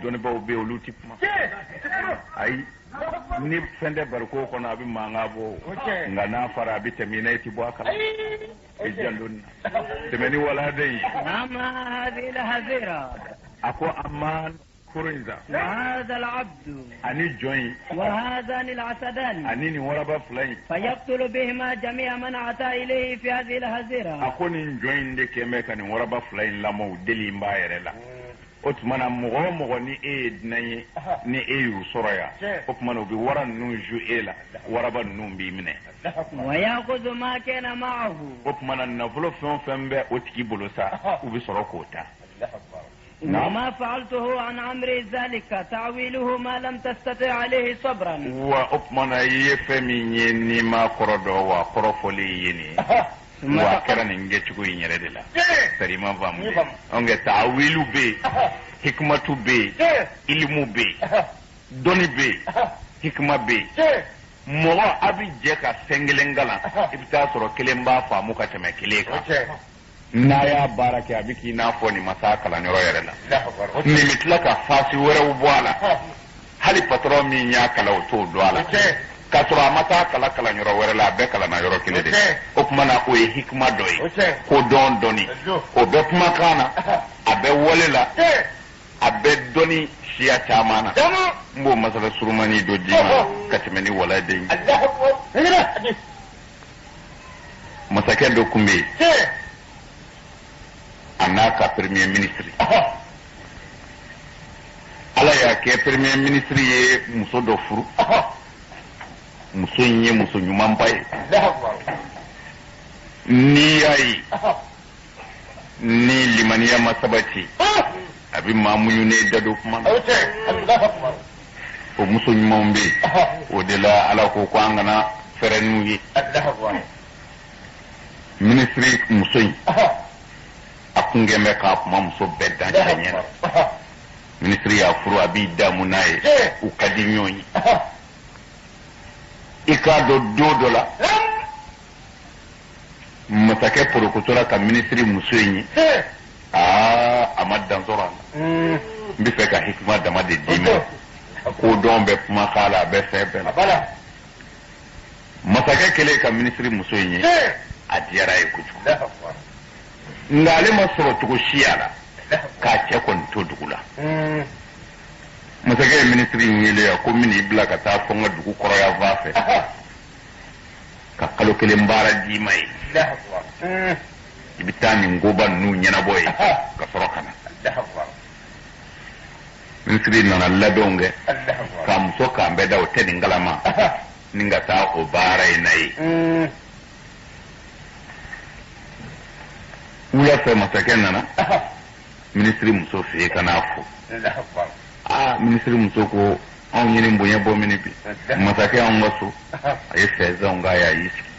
dɔnnibaaw bɛ olu ti kuma ayi ni fɛn tɛ bariko kɔnɔ a bɛ mankan bɔ nka n'a fara a bɛ tɛmɛ i ti bɔ a kala i janto nin na tɛmɛni waladen a ko aman كورنزا وهذا العبد أني جوين وهذان العسدان أني وربا فلين فيقتل بهما جميع من أتى إليه في هذه الهزيرة أكون جوين دي كمك أني وربا فلين لما ودلي مباير لا أتمنى مغو ني ni eyu soraya okuma no bi wara nu ju ela waraba nu bi mine wa yaqud ma kana ma'ahu okuma na volo fembe otiki bolosa ubi sorokota وما فعلته عن أمر ذلك تعويله ما لم تستطع عليه صبرا وأكمن يفهمني نما كردوا وكرفوليني وكرا نجتكو ينردلا سريما فامي أنك تعويل بي حكمة بي علم بي دوني بي حكمة بي mɔgɔ a bɛ jɛ ka fɛn kelen kalan i bɛ taa sɔrɔ kelen b'a faamu ka tɛmɛ kelen kan n'a y'a baara kɛ a bɛ k'i n'a fɔ nin ma s'a kalanyɔrɔ yɛrɛ la nin bɛ tila ka fasi wɛrɛw bɔ a la hali patɔrɔn min y'a kalan o t'o dɔn a la k'a sɔrɔ a ma taa kalanyɔrɔ wɛrɛ la a bɛɛ kalanna yɔrɔ kelen de o tuma na o ye hikima dɔ ye ko dɔn dɔnni o bɛ kumakan na a bɛ wale la a bɛ dɔnni siya caman na n b'o masala surumani dɔ d'i ma ka tɛmɛ ni waladen ye masakɛ dɔ tun bɛ yen a n'a ka premier ministre ala y'a kɛ premier ministre ye muso dɔ furu muso in ye muso ɲumanba ye n'i y'a ye ni limaniya ma sabati a bɛ maa muɲunen da don kuma na o muso ɲumanw bɛ yen o de la ala ko ko an kana fɛrɛ n'u ye ministre muso in a kun gɛn bɛ k'a kuma muso bɛɛ dan cɛ ɲɛna ministre y'a furu a b'i damu n'a ye u ka di ɲɔgɔn ye i k'a dɔn don dɔ la masakɛ porokotora ka ministre muso in ye a ma dan sɔrɔ a la n bɛ fɛ ka hikima dama de d'i ma ko dɔn bɛ kuma k'a la a bɛ fɛn bɛɛ la masakɛ kɛlen ka ministre muso in ye a diyara ye kojugu nka ale ma sɔrɔ cogo si a la k'a cɛ kɔni to dugu la masakɛ ye ministre in wele a ko n bɛn'i bila ka taa fɔ n ka dugu kɔrɔya fan fɛ ka kalo kelen baara d'i ma ye i bɛ taa nin koba ninnu ɲɛnabɔ ye ka sɔrɔ ka na ministre nana labɛnw kɛ k'a muso k'an bɛɛ da o tɛ nin kalama ni ka taa o baara in na ye wula fɛ masakɛ nana ministre muso fɛ yen ka n'a fo ministre muso ko anw ɲini bonya bɔ mini bi masakɛ anw ka so a ye fɛnzanw k'a y'a y'i sigi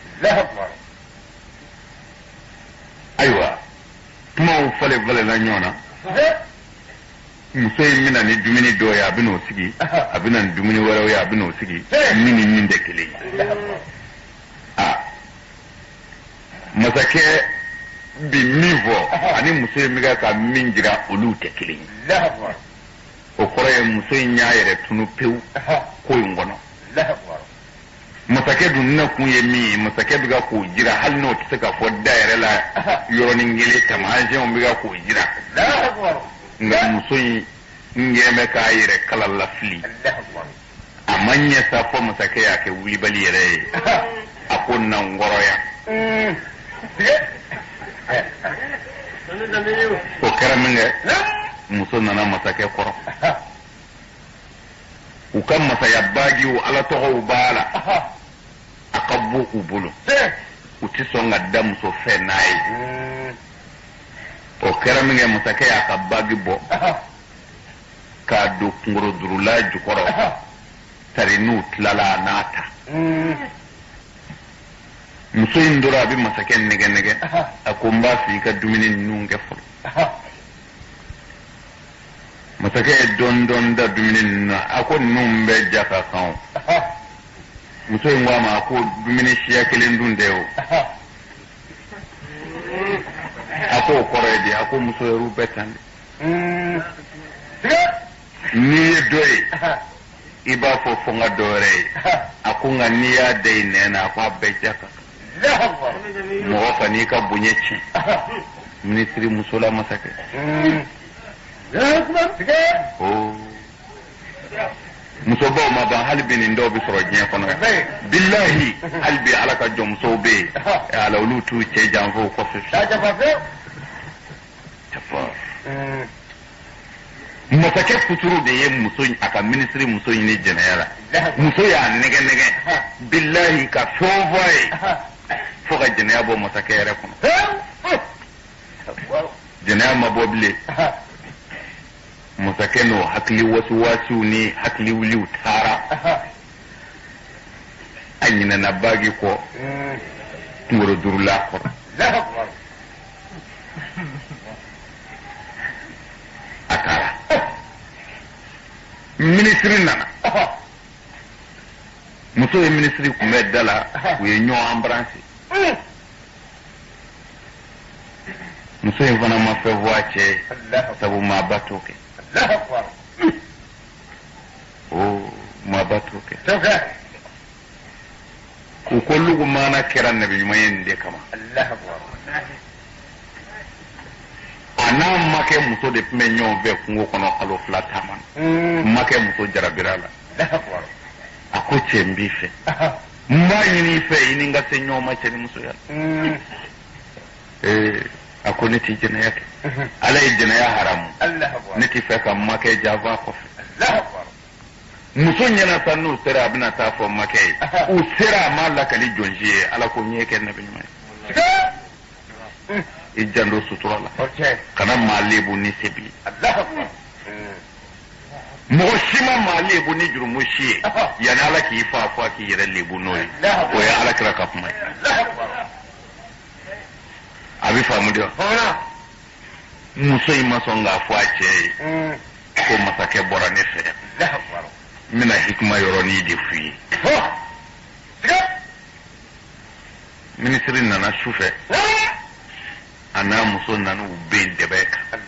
ayiwa kumaw falen-falenna ɲɔgɔn na muso in bɛna ni dumuni dɔw ye a bɛn'o sigi a bɛna ni dumuni wɛrɛw ye a bɛn'o sigi min ni min tɛ kelen ye masakɛ bi min fɔ ani muso in bɛ ka min jira olu tɛ kelen ye o kɔrɔ ye muso in y'a yɛrɛ tunu pewu ko in kɔnɔ masakɛ dun na kun ye min ye masakɛ bɛ ka k'o jira hali n'o tɛ se ka fɔ da yɛrɛ la yɔrɔnin kelen taamasiyɛnw bɛ ka k'o jira nka muso in ɲɛ bɛ k'a yɛrɛ kala lafili a ma ɲɛ sa fɔ masakɛ y'a kɛ wulibali yɛrɛ ye a ko na n kɔrɔya o kɛra min kɛ muso nana masakɛ kɔrɔ u ka masaya baagiw ala tɔgɔw b'a la a ka bɔ u bolo u tɛ sɔn ka da muso fɛ n'a ye o kɛra min kɛ masakɛ y'a ka baagi bɔ k'a don kungorodurula jukɔrɔ tari n'u tilala a n'a ta muso in dɔrɔn a bɛ masakɛ nɛgɛ-nɛgɛ a ko n b'a fɛ i ka dumuni ninnu kɛ fɔlɔ masakɛ ye dɔɔnin da dumuni ninnu na a ko ninnu bɛ ja ka kan o muso in ko a ma a ko dumuni siya kelen dun tɛ o a ko o kɔrɔ ye di a ko muso yɛrɛw bɛɛ tan de ni ye dɔ ye i b'a fɔ fo n ka dɔ wɛrɛ ye a ko nka n'i y'a da i nɛn na a ko a bɛɛ ja kan mɔgɔ ka n'i ka bonya tiɲɛ minisiri musola masakɛ musobaw ma ban hali bi nin dɔw bɛ sɔrɔ diɲɛ kɔnɔ bilahi hali bi ala ka jɔnmusow bɛ yen ala olu t'u cɛ janfo kɔfɛ masakɛ kuturu de ye muso a ka minisiri muso ɲini jɛnɛya la muso y'a nɛgɛ nɛgɛ bilahi ka fɛn fɔ a ye fo ka jɛnɛya bɔ masakɛ yɛrɛ kɔnɔ jɛnɛya ma bɔ bilen masakɛ n'o hakili wasiwasiw ni hakili wuliw taara a ɲinɛna baagi kɔ kunkolo durula kɔrɔ a taara minisiri nana muso ye minisiri kunbɛ da la u ye ɲɔgɔn embrasser muso in fana ma fɛn fɔ a cɛ ye sabu maaba t'o kɛ maaba t'o kɛ u ko lugumana kɛra nabi ɲuman ye nin de kama a n'a ma kɛ muso de tun bɛ ɲɔgɔn fɛ kungo kɔnɔ kalo 2 taama ma kɛ muso jarabira la a ko cɛ n b'i fɛ n b'a ɲini i fɛ i ni n ka se ɲɔgɔn ma cɛ ni musoya a ko ne tɛ jɛnɛya kɛ ala ye jɛnɛya haramu ne tɛ fɛ ka makɛ janfa kɔfɛ muso ɲɛna sa n'u sera a bɛna taa fɔ makɛ ye u sera a ma lakali jɔnsi ye ala ko ɲɛ kɛ nabi ɲuman ye i janto sutura la kana maa lebu ni sebi mɔgɔ si ma maa lebu ni jurumu si ye yanni ala k'i fa fɔ k'i yɛrɛ lebu n'o ye o ye ala kira ka kuma ye a bɛ faamu de wa muso in ma sɔn k'a fɔ a cɛ ye ko masakɛ bɔra ne fɛ n bɛna hikima yɔrɔnin de f'i ye minisiri nana su fɛ a n'a muso nana u bɛ yen dɛbɛ kan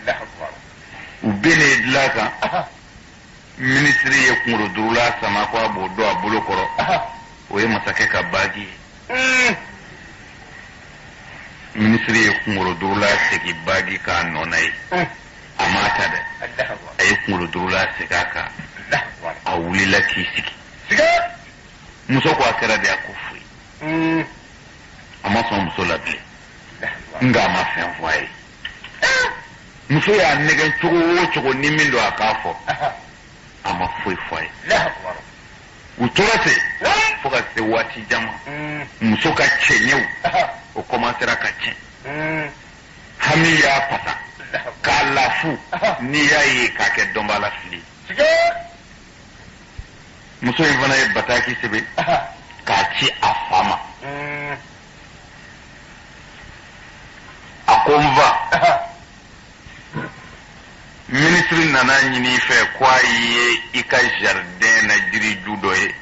u bɛ ne dilan kan minisiri ye kunkolo durula sama ko a b'o dɔn a bolo kɔrɔ o ye masakɛ ka baagi ye minisiri ye kunkolo durula segi baagi k'a nɔna ye a ma ta dɛ a ye kunkolo durula segin a kan a wulila k'i sigi muso ko a kɛra de a ko foyi a ma sɔn muso la bilen nga a ma fɛn fɔ a ye muso y'a nɛgɛ cogo o cogo ni min don a k'a fɔ a ma foyi fɔ a ye u tora ten fo ka se waati jan ma muso ka cɛɲɛw o commencera ka tiɲɛ hami y'a pasa k'a lafu n'i y'a ye k'a kɛ dɔnbala fili muso in fana ye bataki sɛbɛn k'a ci a fa ma a ko n fa minisiri nana ɲini i fɛ ko a ye i ka jardin na jiriju dɔ ye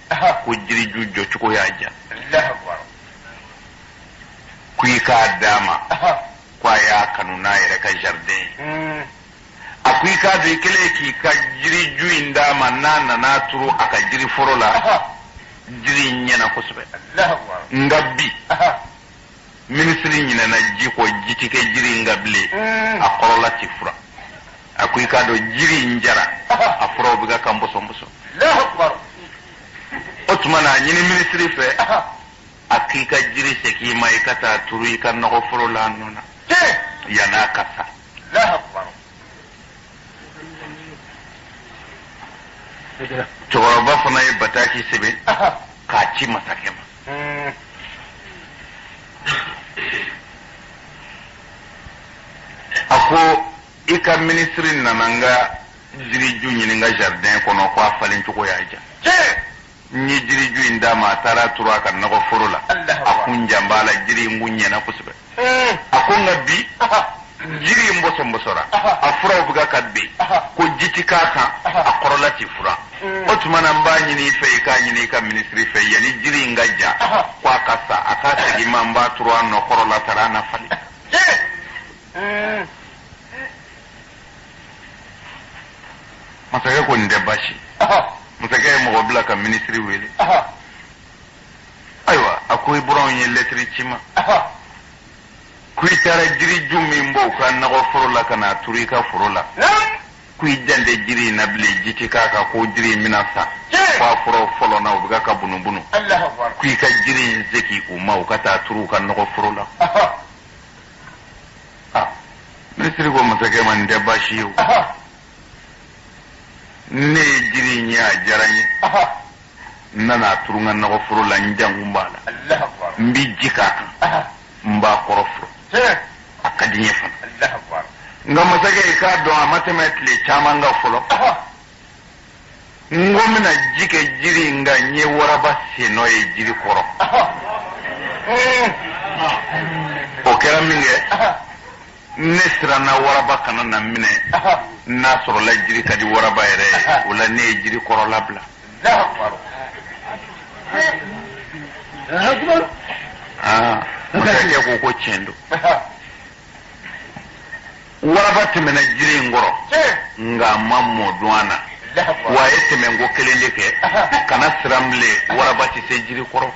ko jiriju jɔcogo y'a ja ko i k'a d'a ma ko a y'a kanu n'a yɛrɛ ka jardin a ko i k'a dɔn i kɛlen k'i ka jiriju in d'a ma n'a nana turu a ka jiriforo la jiri in ɲɛna kosɛbɛ nka bi minisiri ɲinɛna ji kɔ ji tɛ kɛ jiri in ka bilen a kɔrɔla tɛ fura a ko i k'a dɔn jiri in jara a furaw bɛ ka kan bɔsɔn-bɔsɔn o tuma na a ɲini minisiri fɛ a k'i ka jiri segin i ma i ka taa turu i ka nɔgɔforo la nɔ na yan'a ka sa cɛkɔrɔba fana ye bataki sɛbɛn k'a ci masakɛ ma a ko i ka minisiri nana n ka jiriju ɲini n ka jardin kɔnɔ ko a falen cogo y'a ja n ye jiriju in d'a ma a taara turu a ka nɔgɔforo la a kun jan b'a la jiri in kun ɲɛna kosɛbɛ a ko nka bi jiri in bɔsɔn-bɔsɔra a furaw bɛ ka ben ko ji tɛ k'a kan a kɔrɔla tɛ fura o tuma na n b'a ɲini i fɛ i k'a ɲini i ka minisiri fɛ yanni jiri in ka ja ko a ka sa a k'a segin ma n b'a turu a nɔkɔrɔ la taara a na falen masakɛ ko nin tɛ baasi masakɛ ye mɔgɔ bila ka ministre wele ayiwa a ko i bɔra ye lettre ci ma ko i taara jiriju min b'o ka nɔgɔ foro la ka na turu i ka foro la ko i jan tɛ jiri in na bilen ji ti k'a kan ko jiri in bɛna sa f'a fɔra fɔlɔ na u bɛ ka bunubunu ko i ka jiri in segin u ma u ka taa turu u ka nɔgɔ foro la ministre ko masakɛ ma nin tɛ baasi ye o ne ye jiri in ye a diyara n ye n nana turu n ka nɔgɔ foro la n jankun b'a la n bɛ ji k'a kan n b'a kɔrɔ foro a ka di n ye fana nka masakɛ i k'a dɔn a ma tɛmɛ tile caman kan fɔlɔ n ko n bɛna ji kɛ jiri in kan n ye waraba sennɔ ye jiri kɔrɔ o kɛra min kɛ ne siranna waraba kana na minɛ n'a sɔrɔla jiri ka di waraba yɛrɛ ye o la ne ye jiri kɔrɔ labila masakɛ ko ko tiɲɛ don waraba tɛmɛna jiri in kɔrɔ nka a ma mɔ dɔn a na wa a ye tɛmɛnko kelen de kɛ kana siran bilen waraba tɛ se jiri kɔrɔ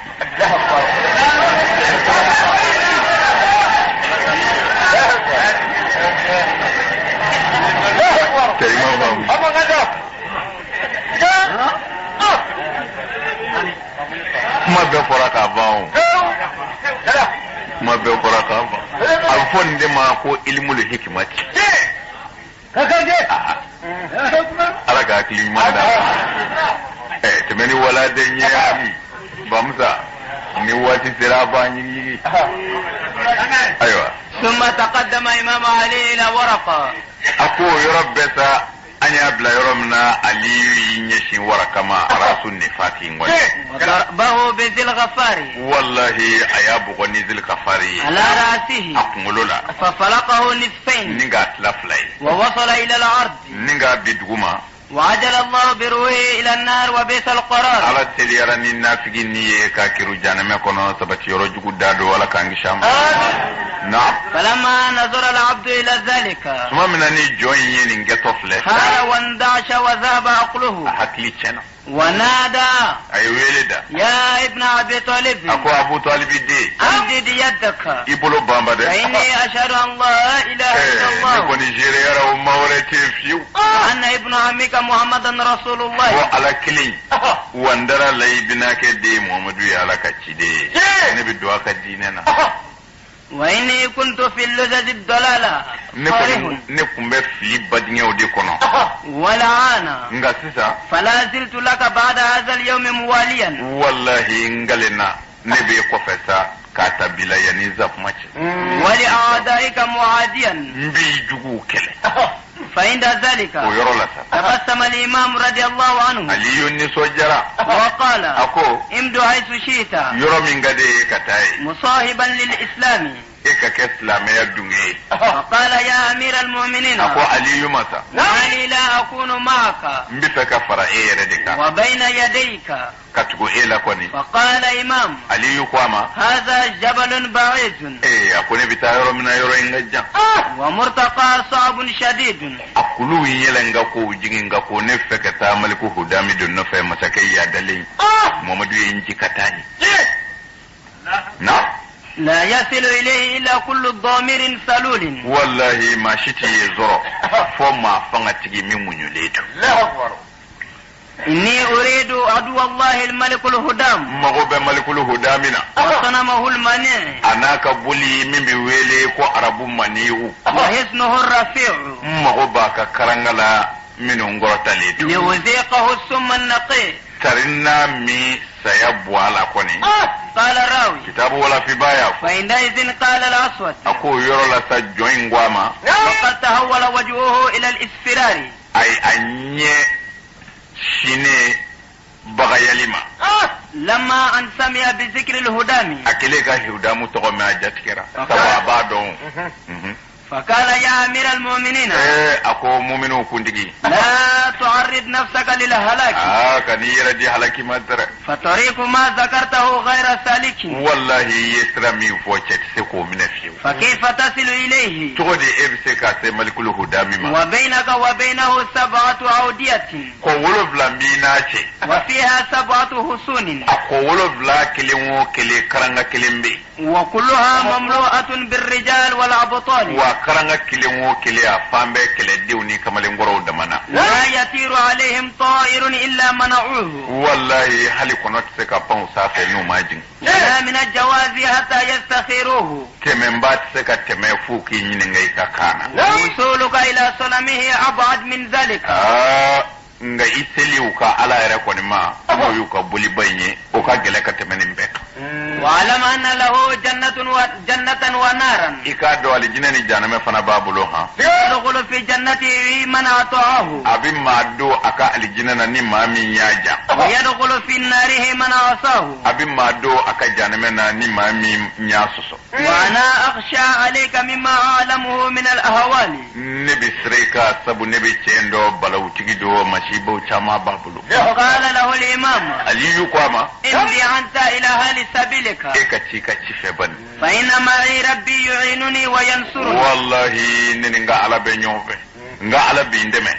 kuma bɛɛ fɔra k'a ban o kuma bɛɛ fɔra k'a ban a bɛ fɔ nin de ma ko ilimul hikimati ala ka hakili ɲuman da tɛmɛ ni waladen ye abi bamusa ni waati sera a b'an yigi ayiwa ثم تقدم إمام علي إلى ورقة أقول يا رب بس أنا أبلا يرمنا علي ينشي ورقة ما رأس النفاتين وضربه بذي الغفاري والله أيابو غني ذي الغفاري على رأسه أقول لا ففلقه نصفين نيغا سلافلاي ووصل إلى الأرض نيغا بدغما وعجل الله بروحه إلى النار وبئس القرار على تليراني نافقيني كاكيرو جانمي كونو سبتي يروجو دادو ولا كانغي شام نعم فلما نظر العبد إلى ذلك ثم منني جوين نغتوفله خار واندعش وذهب عقله حكلي تشنا ونادى أي ولدا يا ابن أبي طالب أكو أبو طالب دي أمدد يدك يبلو بامبا ده فإني أشهد أن لا إله إلا الله نكون نيجيريا أو موريتي فيو أن ابن عمك محمد رسول الله وعلى كلي واندرا لي بناك دي محمد على كتشدي نبي دعاء كديننا وإني كنت في اللذذ الضلالة نكون بفلي بدنيا ودي كونو ولعانا فلا زلت لك بعد هذا اليوم مواليا والله انقلنا نبي قفصا كاتبلا ينزف ماتش ولأعدائك معاديا نبي جوجو كله فعند ذلك تبسم الإمام رضي الله عنه علي النسوجرا وقال أكو امدو حيث شئت يرى من قدي كتاي مصاحبا للإسلام إيكا كإسلام يدوني فقال يا أمير المؤمنين أكو علي يمسا مالي لا أكون معك مبفك فرعي ردك وبين يديك كتكو إيلا كوني فقال إمام علي يقواما هذا جبل بعيد أكوني بتايرو من يرو إنجا ومرتقى صعب شديد أكلو يلنغا كو جينغا كو نفك تاملكو هدامي دون نفع مسكي يادلين محمد ينجي كتاني نعم لا يصل إليه إلا كل ضامر سلول والله ما شتي يزرو فما فنتي من يليد إني أريد عدو الله الملك الهدام مغوب ملك الهدامنا وصنمه المنيع أنا كبولي من بيولي كو عرب منيو وحسنه الرفيع مغوبا كرنغلا من انغرتاليد ليذيقه السم النقي ترنا مي سيبو على كوني قال الراوي كتاب ولا في بايا فعندئذ قال الأسود أكو يرو لسا جوين غواما وقد تحول وجهه إلى الإسفرار أي أني شيني بغياليما لما أن سمع بذكر الهدام أكليك الهدام تغمى جاتكرا سوا بعدهم فقال يا أمير المؤمنين أكو مؤمنو كندقي لا تعرض تعرض نفسك للهلاك كان يردي هلاكي ما ترى فطريق ما ذكرته غير سالك والله يسرمي فوجت سكو من فيه فكيف تصل إليه تودي إبسكا سملك الهدى مما وبينك وبينه 7 أودية كولو بلامبيناتي وفيها 7 حصون أكولو بلا كلمو كلي كرنغا كلمبي وكلها مملوءة بالرجال والأبطال وكرنغا كلمو كلي أفامبي كلي ديوني كمالي دمانا لا يطير عليهم طائر إلا منعوه والله هل كنت سكا بان سافي نوماجين لا من الجواز حتى يستخيروه تمنبات سكا تمفوكي نينغي كاكانا وصولك إلى صلمه أبعد من ذلك nga iseli uka ala yɛrɛ kɔni ma n'o y'u ka boli ba in ye o ka gɛlɛ ka tɛmɛ nin bɛɛ kan. wa'lam anna lahu jannatan wa naran. I k'a dɔn alijinɛ ni jahanama fana b'a bolo han. yadkhulu fi jannati man ata'ahu. a bɛ maa don a ka alijinɛ na ni maa min y'a ja. wa yadkhulu fi narihi man asahu. a bɛ maa don a ka jahanama na ni maa min y'a sɔsɔ. wa ana akhsha alayka mimma a'lamuhu min al-ahwali. ne bɛ siran i ka sabu ne bɛ cɛ dɔ balawutigi dɔ masibaw caman b'a bolo. qala lahu al-imam. aliyu ko a ma. imdi anta ila hali sabilika. e ka ci fɛ bani. fa inna ma'i rabbi yu'inuni wa yansuruni. wallahi ne ni n ka ala bɛ ɲɔgɔn fɛ. n ka ala bɛ n dɛmɛ.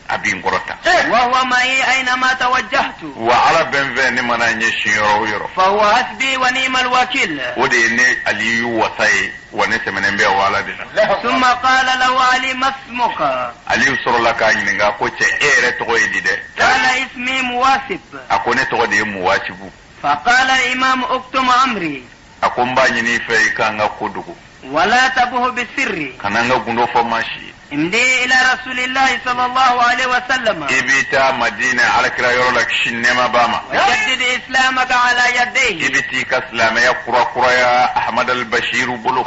a bɛ n kɔrɔta. wa huwa ma'i aynama tawajjahtu. wa ala bɛ n fɛ ne mana ɲɛsin yɔrɔ o yɔrɔ. fa huwa hasbi wa ni'mal wakil. o de ye ne aliyu wasa ye wa ne tɛmɛnen bɛ wa ala de la. thumma qala lahu ali masmuka. aliyu sɔrɔla k'a ɲininka ko cɛ e yɛrɛ tɔgɔ ye di dɛ. qala ismi muwasib. a ko ne tɔgɔ de ye muwasibu. fa qala imam uktum amri. a ko n b'a ɲini i fɛ i ka n ka ko dogo. wala tabuhu bisirri. kana n ka gundo fɔ maa si ye. imdi ila rasulillahi sallallahu alaihi wa sallam. i bɛ taa madina alakira yɔrɔ la kisi nɛɛma b'a ma. jaddid islamaka ala yadayhi. i bɛ t'i ka silamɛya kurakuraya ahmad al-bashiru bolo.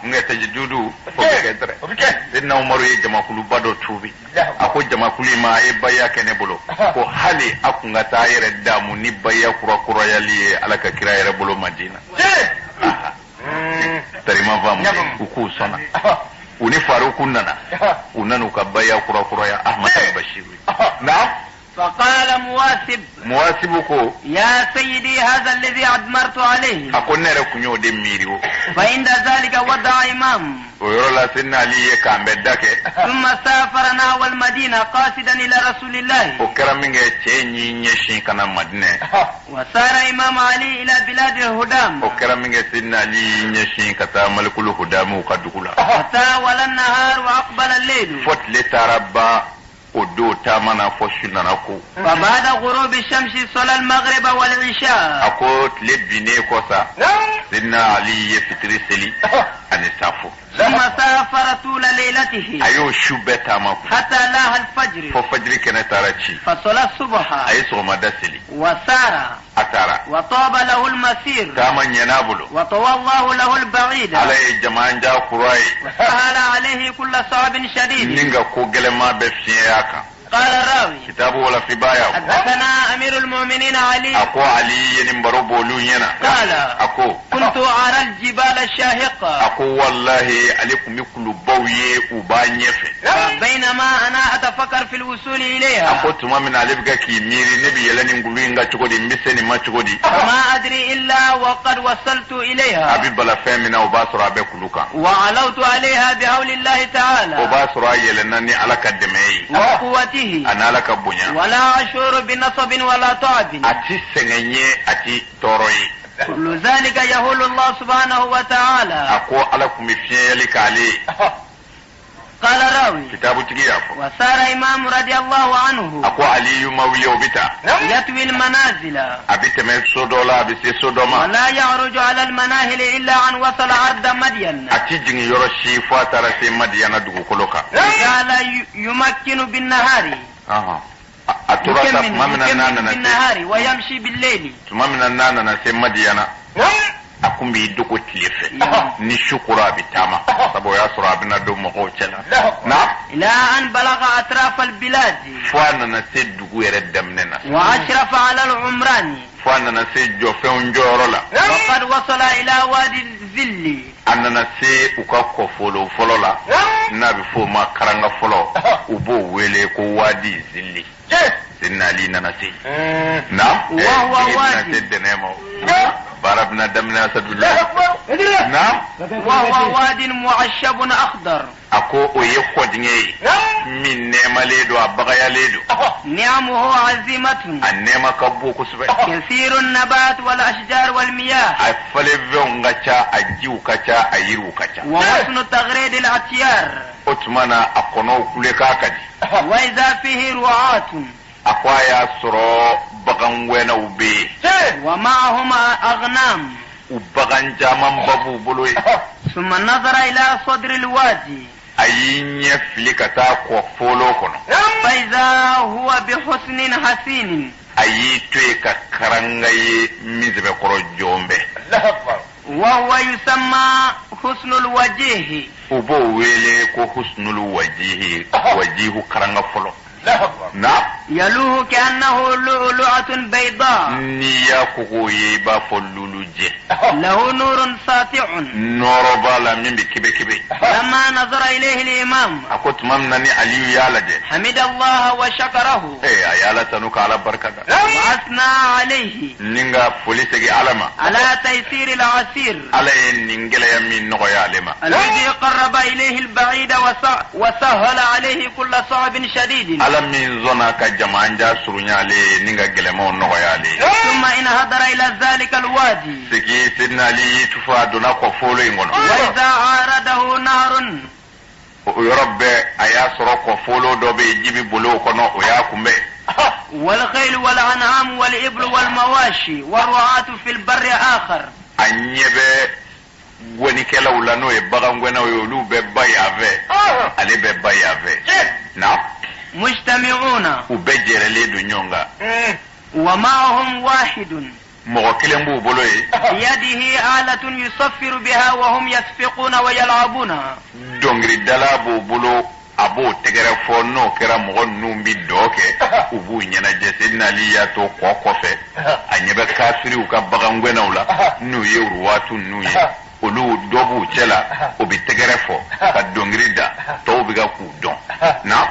n ka tajidudu o bɛ kɛ dɛrɛ. sidina umaru ye jamakuluba dɔ tuubi. a ko jamakulu in ma a ye baya kɛ ne bolo. ko hali a kun ka taa a yɛrɛ daamu ni baya kurakurayali ye ala ka kira yɛrɛ bolo madina. tarima faamu u k'u sɔnna. u ni faruku nana u nana u ka baya kurakuraya ahmad al-bashiru. naam. فقال مواسب ko يا سيدي هذا الذي أدمرت عليه. a ko ne yɛrɛ kun y'o de miiri o. فعند ذلك وضع إمام. o yɔrɔ la sidina ali ye k'an bɛ da kɛ. ثم سافر نحو المدينة قاصدا إلى رسول الله. o kɛra min kɛ cɛ ɲi ɲɛsin ka na madinɛ. وسار إمام علي إلى بلاد الهدام. o kɛra min kɛ sidina ali ɲɛsin ka taa malikulu hudamu ka dugu la. فتاول النهار وأقبل الليل. fo tile taara ban o don taama na fo su nana ko. فبعد غروب الشمس صلى المغرب والعشاء. a ko tile binnen kɔ sa. sidina ali ye fitiri seli ani safo. ثم سافر طول ليلته. a y'o su bɛɛ taama kun. حتى لاح الفجر. fo fajiri kɛnɛ taara ci. فصلى الصبح. a ye sɔgɔmada seli. وسار. a taara. وطاب له المسير. taama ɲɛna a bolo. وطوى الله له البعيد. ala ye jamanja kura ye. وسهل عليه كل صعب شديد. ni ka ko gɛlɛnman bɛ fiɲɛya kan. قال الراوي kitabu wala fi baya. حدثنا أمير المؤمنين علي. a ko ali ye nin baro b'olu ɲɛna. قال a ko. كنت أرى الجبال الشاهقة. a ko walahi ale tun bɛ kulubaw ye u b'a ɲɛfɛ. بينما أنا أتفكر في الوصول a إليها. ko tuma min na ale bɛ kɛ k'i miiri ne bɛ yɛlɛ nin gulu in ka cogo di n bɛ se nin ma cogo di. وما أدري إلا وقد وصلت a إليها. bɛ bala fɛn min na o b'a sɔrɔ a bɛ kulu kan. وعلوت عليها بحول الله o تعالى b'a sɔrɔ a yɛlɛnna ni ala ka dɛmɛ ye. وقوته. a ni ala ka bonya. ولا أشعر بنصب ولا تعب. a ti sɛgɛn ye a ti tɔɔrɔ ye. كل ذلك يهول الله سبحانه وتعالى. a ko ala tun bɛ fiɲɛyɛli k'ale ye. قال راوي kitabu tigi y'a fɔ. وسار إمام رضي الله عنه a ko aliyu ma wuli o bɛ taa. يتوي المنازل a bɛ tɛmɛ so dɔ la a bɛ se so dɔ ma. ولا يعرج على المناهل إلا أن وصل أرض مدين. a ti jigin yɔrɔ si fo a taara se madiyana dugukolo kan. قال يمكن بالنهار. a tora sa tuma min na n'a nana se. بالنهار ويمشي بالليل. tuma min na n'a nana se madiyana. a kun b'i dogo tile fɛ. ni su kora a bɛ taama. sabu o y'a sɔrɔ a bɛna don mɔgɔw cɛ la. na. إلى أن بلغ أطراف البلاد. fo a nana se dugu yɛrɛ daminɛ na. وأشرف على العمران. fo a nana se jɔfɛnw jɔyɔrɔ la. وقد وصل إلى وادي الذل أننا سي وكاكو فولو فولولا نابي فو ما كرانغا فولو وبو ويلي كو وادي زلي سيدنا لي نانسي نعم وهو وادي باربنا دمنا سدولا نعم وهو واد معشب أخضر أكو ويخودني من نعمة ليدو أبغايا ليدو نعمه عزيمة النعمة كبو كسبة كثير النبات والأشجار والمياه أفلفون غچا أجيو كچا أيرو كچا وحسن تغريد الأطيار أتمنى أكونو كلكا كدي وإذا فيه رعاة أخوايا سرو بغن وينا وبي ومعهم أغنام وبغن جامن بابو بلوي ثم نظر إلى صدر الوادي أين يفلكتا كوفولو كنو فإذا هو بحسن حسين أي تويكا كرنغي ميزبه كرو جومبه وهو يسمى حسن الوجيه وبو ويلي كو حسن الوجيه وجيه كرنغ فولو نعم يلوه كأنه لؤلؤة بيضاء نيا كوكوي بافلولو جي له نور ساطع نور بالا من بكبي كبي لما نظر إليه الإمام أكوت ممنني علي يالا جي حمد الله وشكره يالا تنوك على بركة وأثنى عليه نينغا فوليسكي علما على تيسير العسير على نينجل يمين نغيا لما الذي قرب إليه البعيد وسهل عليه كل صعب شديد على من زونا كجمانجا سرنيا لي نينغا جلمو نغيا لي ثم انحدر إلى ذلك الوادي سكي سيدنا لي تفا دونا كفولو ينغنو وإذا عارضه نار يرب أيا سرو كفولو دوبي جيبي بلو كنو ويا كمبي والخيل والأنعام والإبل والمواشي والرعاة في البر آخر أنيبه gwani kela ulano e baga ngwena yolu be bayave ale be bayave na مجتمعون ubejere le du nyonga ومعهم واحد mo kilembu boloye بيده آلة يصفر بها وهم يسفقون ويلعبون dongri dala bo bolo abo tegere fonno kera mo numbi doke ubu nyana jesidna liya to kokofe anyebe kasiri uka baga ngwena ula nu yeuru watu nu ye olu dobu chela obi tegere fo ka dongrida to biga ku don na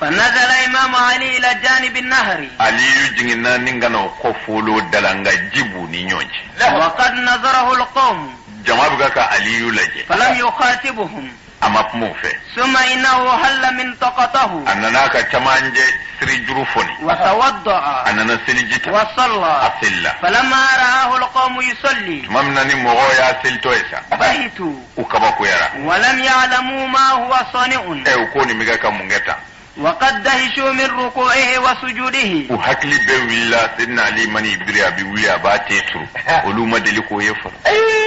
فنزل إمام علي إلى جانب النهر علي جingina ningano ko folo dalanga jibu ni nyonji وقد نظره القوم jama biga ka aliyu laje فلم يخاطبهم ama mufe ثم إنه هل منطقته anana ka chamanje siri jurufoni وتوضأ anana silijita وصلى asilla فلما رآه القوم يصلي mamna ni mogo ya siltoesa بهتوا ukaba kuyara ولم يعلموا ما هو صانع ukoni miga ka mungeta وقد دهشوا من ركوعه وسجوده uhakli be willa sidna ali mani biriya bi wiya ba tetru olu madeli ko yefa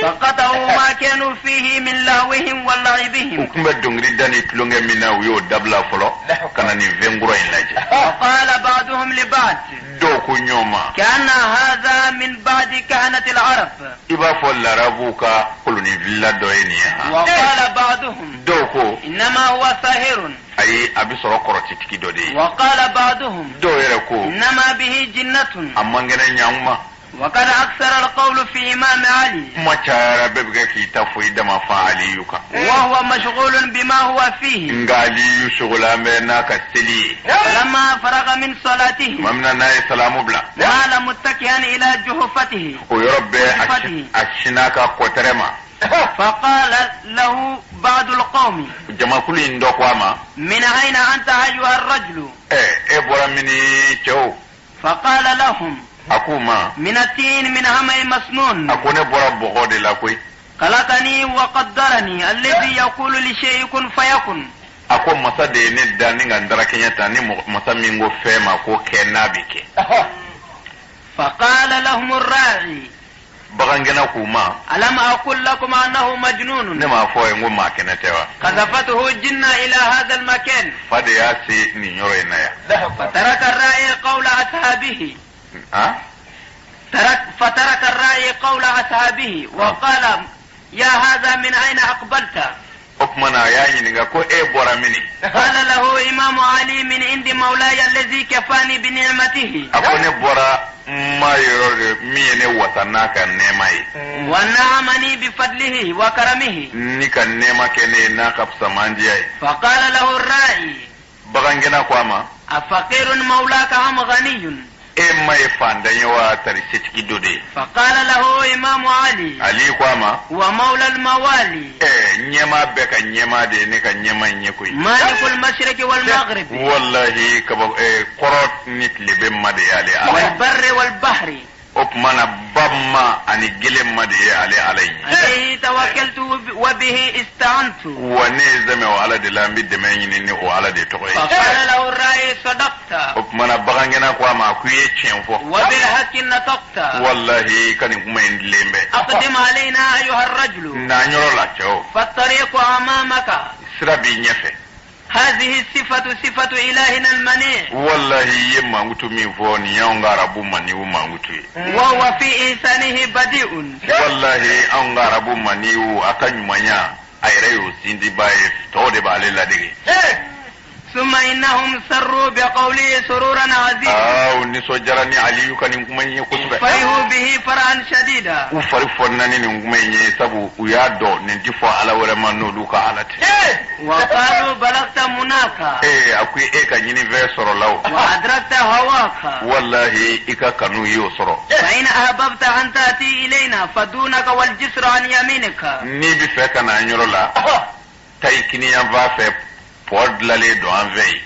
فقطعوا ما كانوا فيه من لهوهم ولعبهم ukumba dongri dani tulonge mina wiyo dabla folo kana ni venguro ilaje وقال بعضهم لبعض do ko nyoma كأن هذا من بعد كهنة العرب iba fo larabuka koloni villa do eniha وقال بعضهم do ko إنما هو ساهر ay abi soro koroti tiki do de وقال بعضهم do yere ko إنما به جنة amma ngene nyangma وقد أكثر القول في إمام علي machara bebga ki tafoi dama fa aliyuka وهو مشغول بما هو فيه ngali shugula me na ka sili فلما فرغ من صلاته mamna na salamu bla مال متكئا إلى جحفته o yorbe ashinaka kotrema فقال له بعض القوم jama kuli ndo kwama من أين أنت أيها الرجل e bora mini chew فقال لهم akuma من التين من همي مسنون akone bora bogode la koy خلقني وقدرني الذي يقول لشيء كن فيكن ako masa de ne dani ngandara kenyata ni masa mingo fema ko kenabike فقال لهم الراعي bagangena kuma ألم أقول لكم أنه مجنون ne ma fo ngo ma kenetewa قذفته الجنة إلى هذا المكان fade ya se ni nyoro inaya فترك الراعي قول أصحابه فترك الراعي قول أصحابه وقال يا هذا من أين أقبلت okmana ya ɲininka ko e bɔra mini قال له إمام علي من عند مولاي الذي كفاني بنعمته a ko ne bɔra ma yɔrɔ de min ye ne wasa n'a ka nɛɛma ye ونعمني بفضله وكرمه ni ka nɛɛma kɛ ne ye n'a ka fusamaandiya ye فقال له الراعي bagangɛna ko a ma أفقير مولاك أم غني e ma ye fandan ye wa tari setigi dɔ de ye فقال له إمام علي ali ko a ma هو مولى الموالي ɲɛma bɛɛ ka ɲɛma de ye ne ka ɲɛma in ye koyi مالك المشرق والمغرب wallahi kɔrɔ ni tile bɛ ma de ye ale ala والبر والبحر o tuma na ba ma ani gɛlɛn ma de ye ale ala ye عليه توكلت وبه استعنت wa ne ye zɛmɛ o ala de la n bɛ dɛmɛ ɲini ni o ala de tɔgɔ ye فقال له الراعي صدقت o tuma na bagangɛna ko a ma ko i ye tiɲɛ fɔ وبالحق نطقت wallahi ka nin kuma in dilen bɛ أقدم علينا أيها الرجل na yɔrɔ la cɛw فالطريق أمامك sira b'i ɲɛfɛ هذه الصفة صفة إلهنا المنيع wallahi i ye mankutu min fɔ nin y'anw ka arabu mani o mankutu ye وهو في إحسانه بديء wallahi anw ka arabu mani o a ka ɲumanya a yɛrɛ y'o sindiba ye tɔw de b'ale ladege ثم إنهم سروا بقوله سرورا عزيزا o nisɔndiyara ni aliyu ka nin kuma in ye kosɛbɛ فرحوا به فرحا شديدا u fari fɔnna ni nin kuma in ye sabu u y'a dɔn nin ti fɔ ala wɛrɛ ma n'olu ka ala tɛ وقالوا بلغت مناك a ko e ka ɲini fɛn sɔrɔla o وأدركت هواك wallahi i ka kanu y'o sɔrɔ فإن أحببت أن تأتي إلينا فدونك والجسر عن يمينك n'i bɛ fɛ ka na an yɔrɔ la ta i kiniyanfan fɛ pɔ dilanlen don an fɛ yen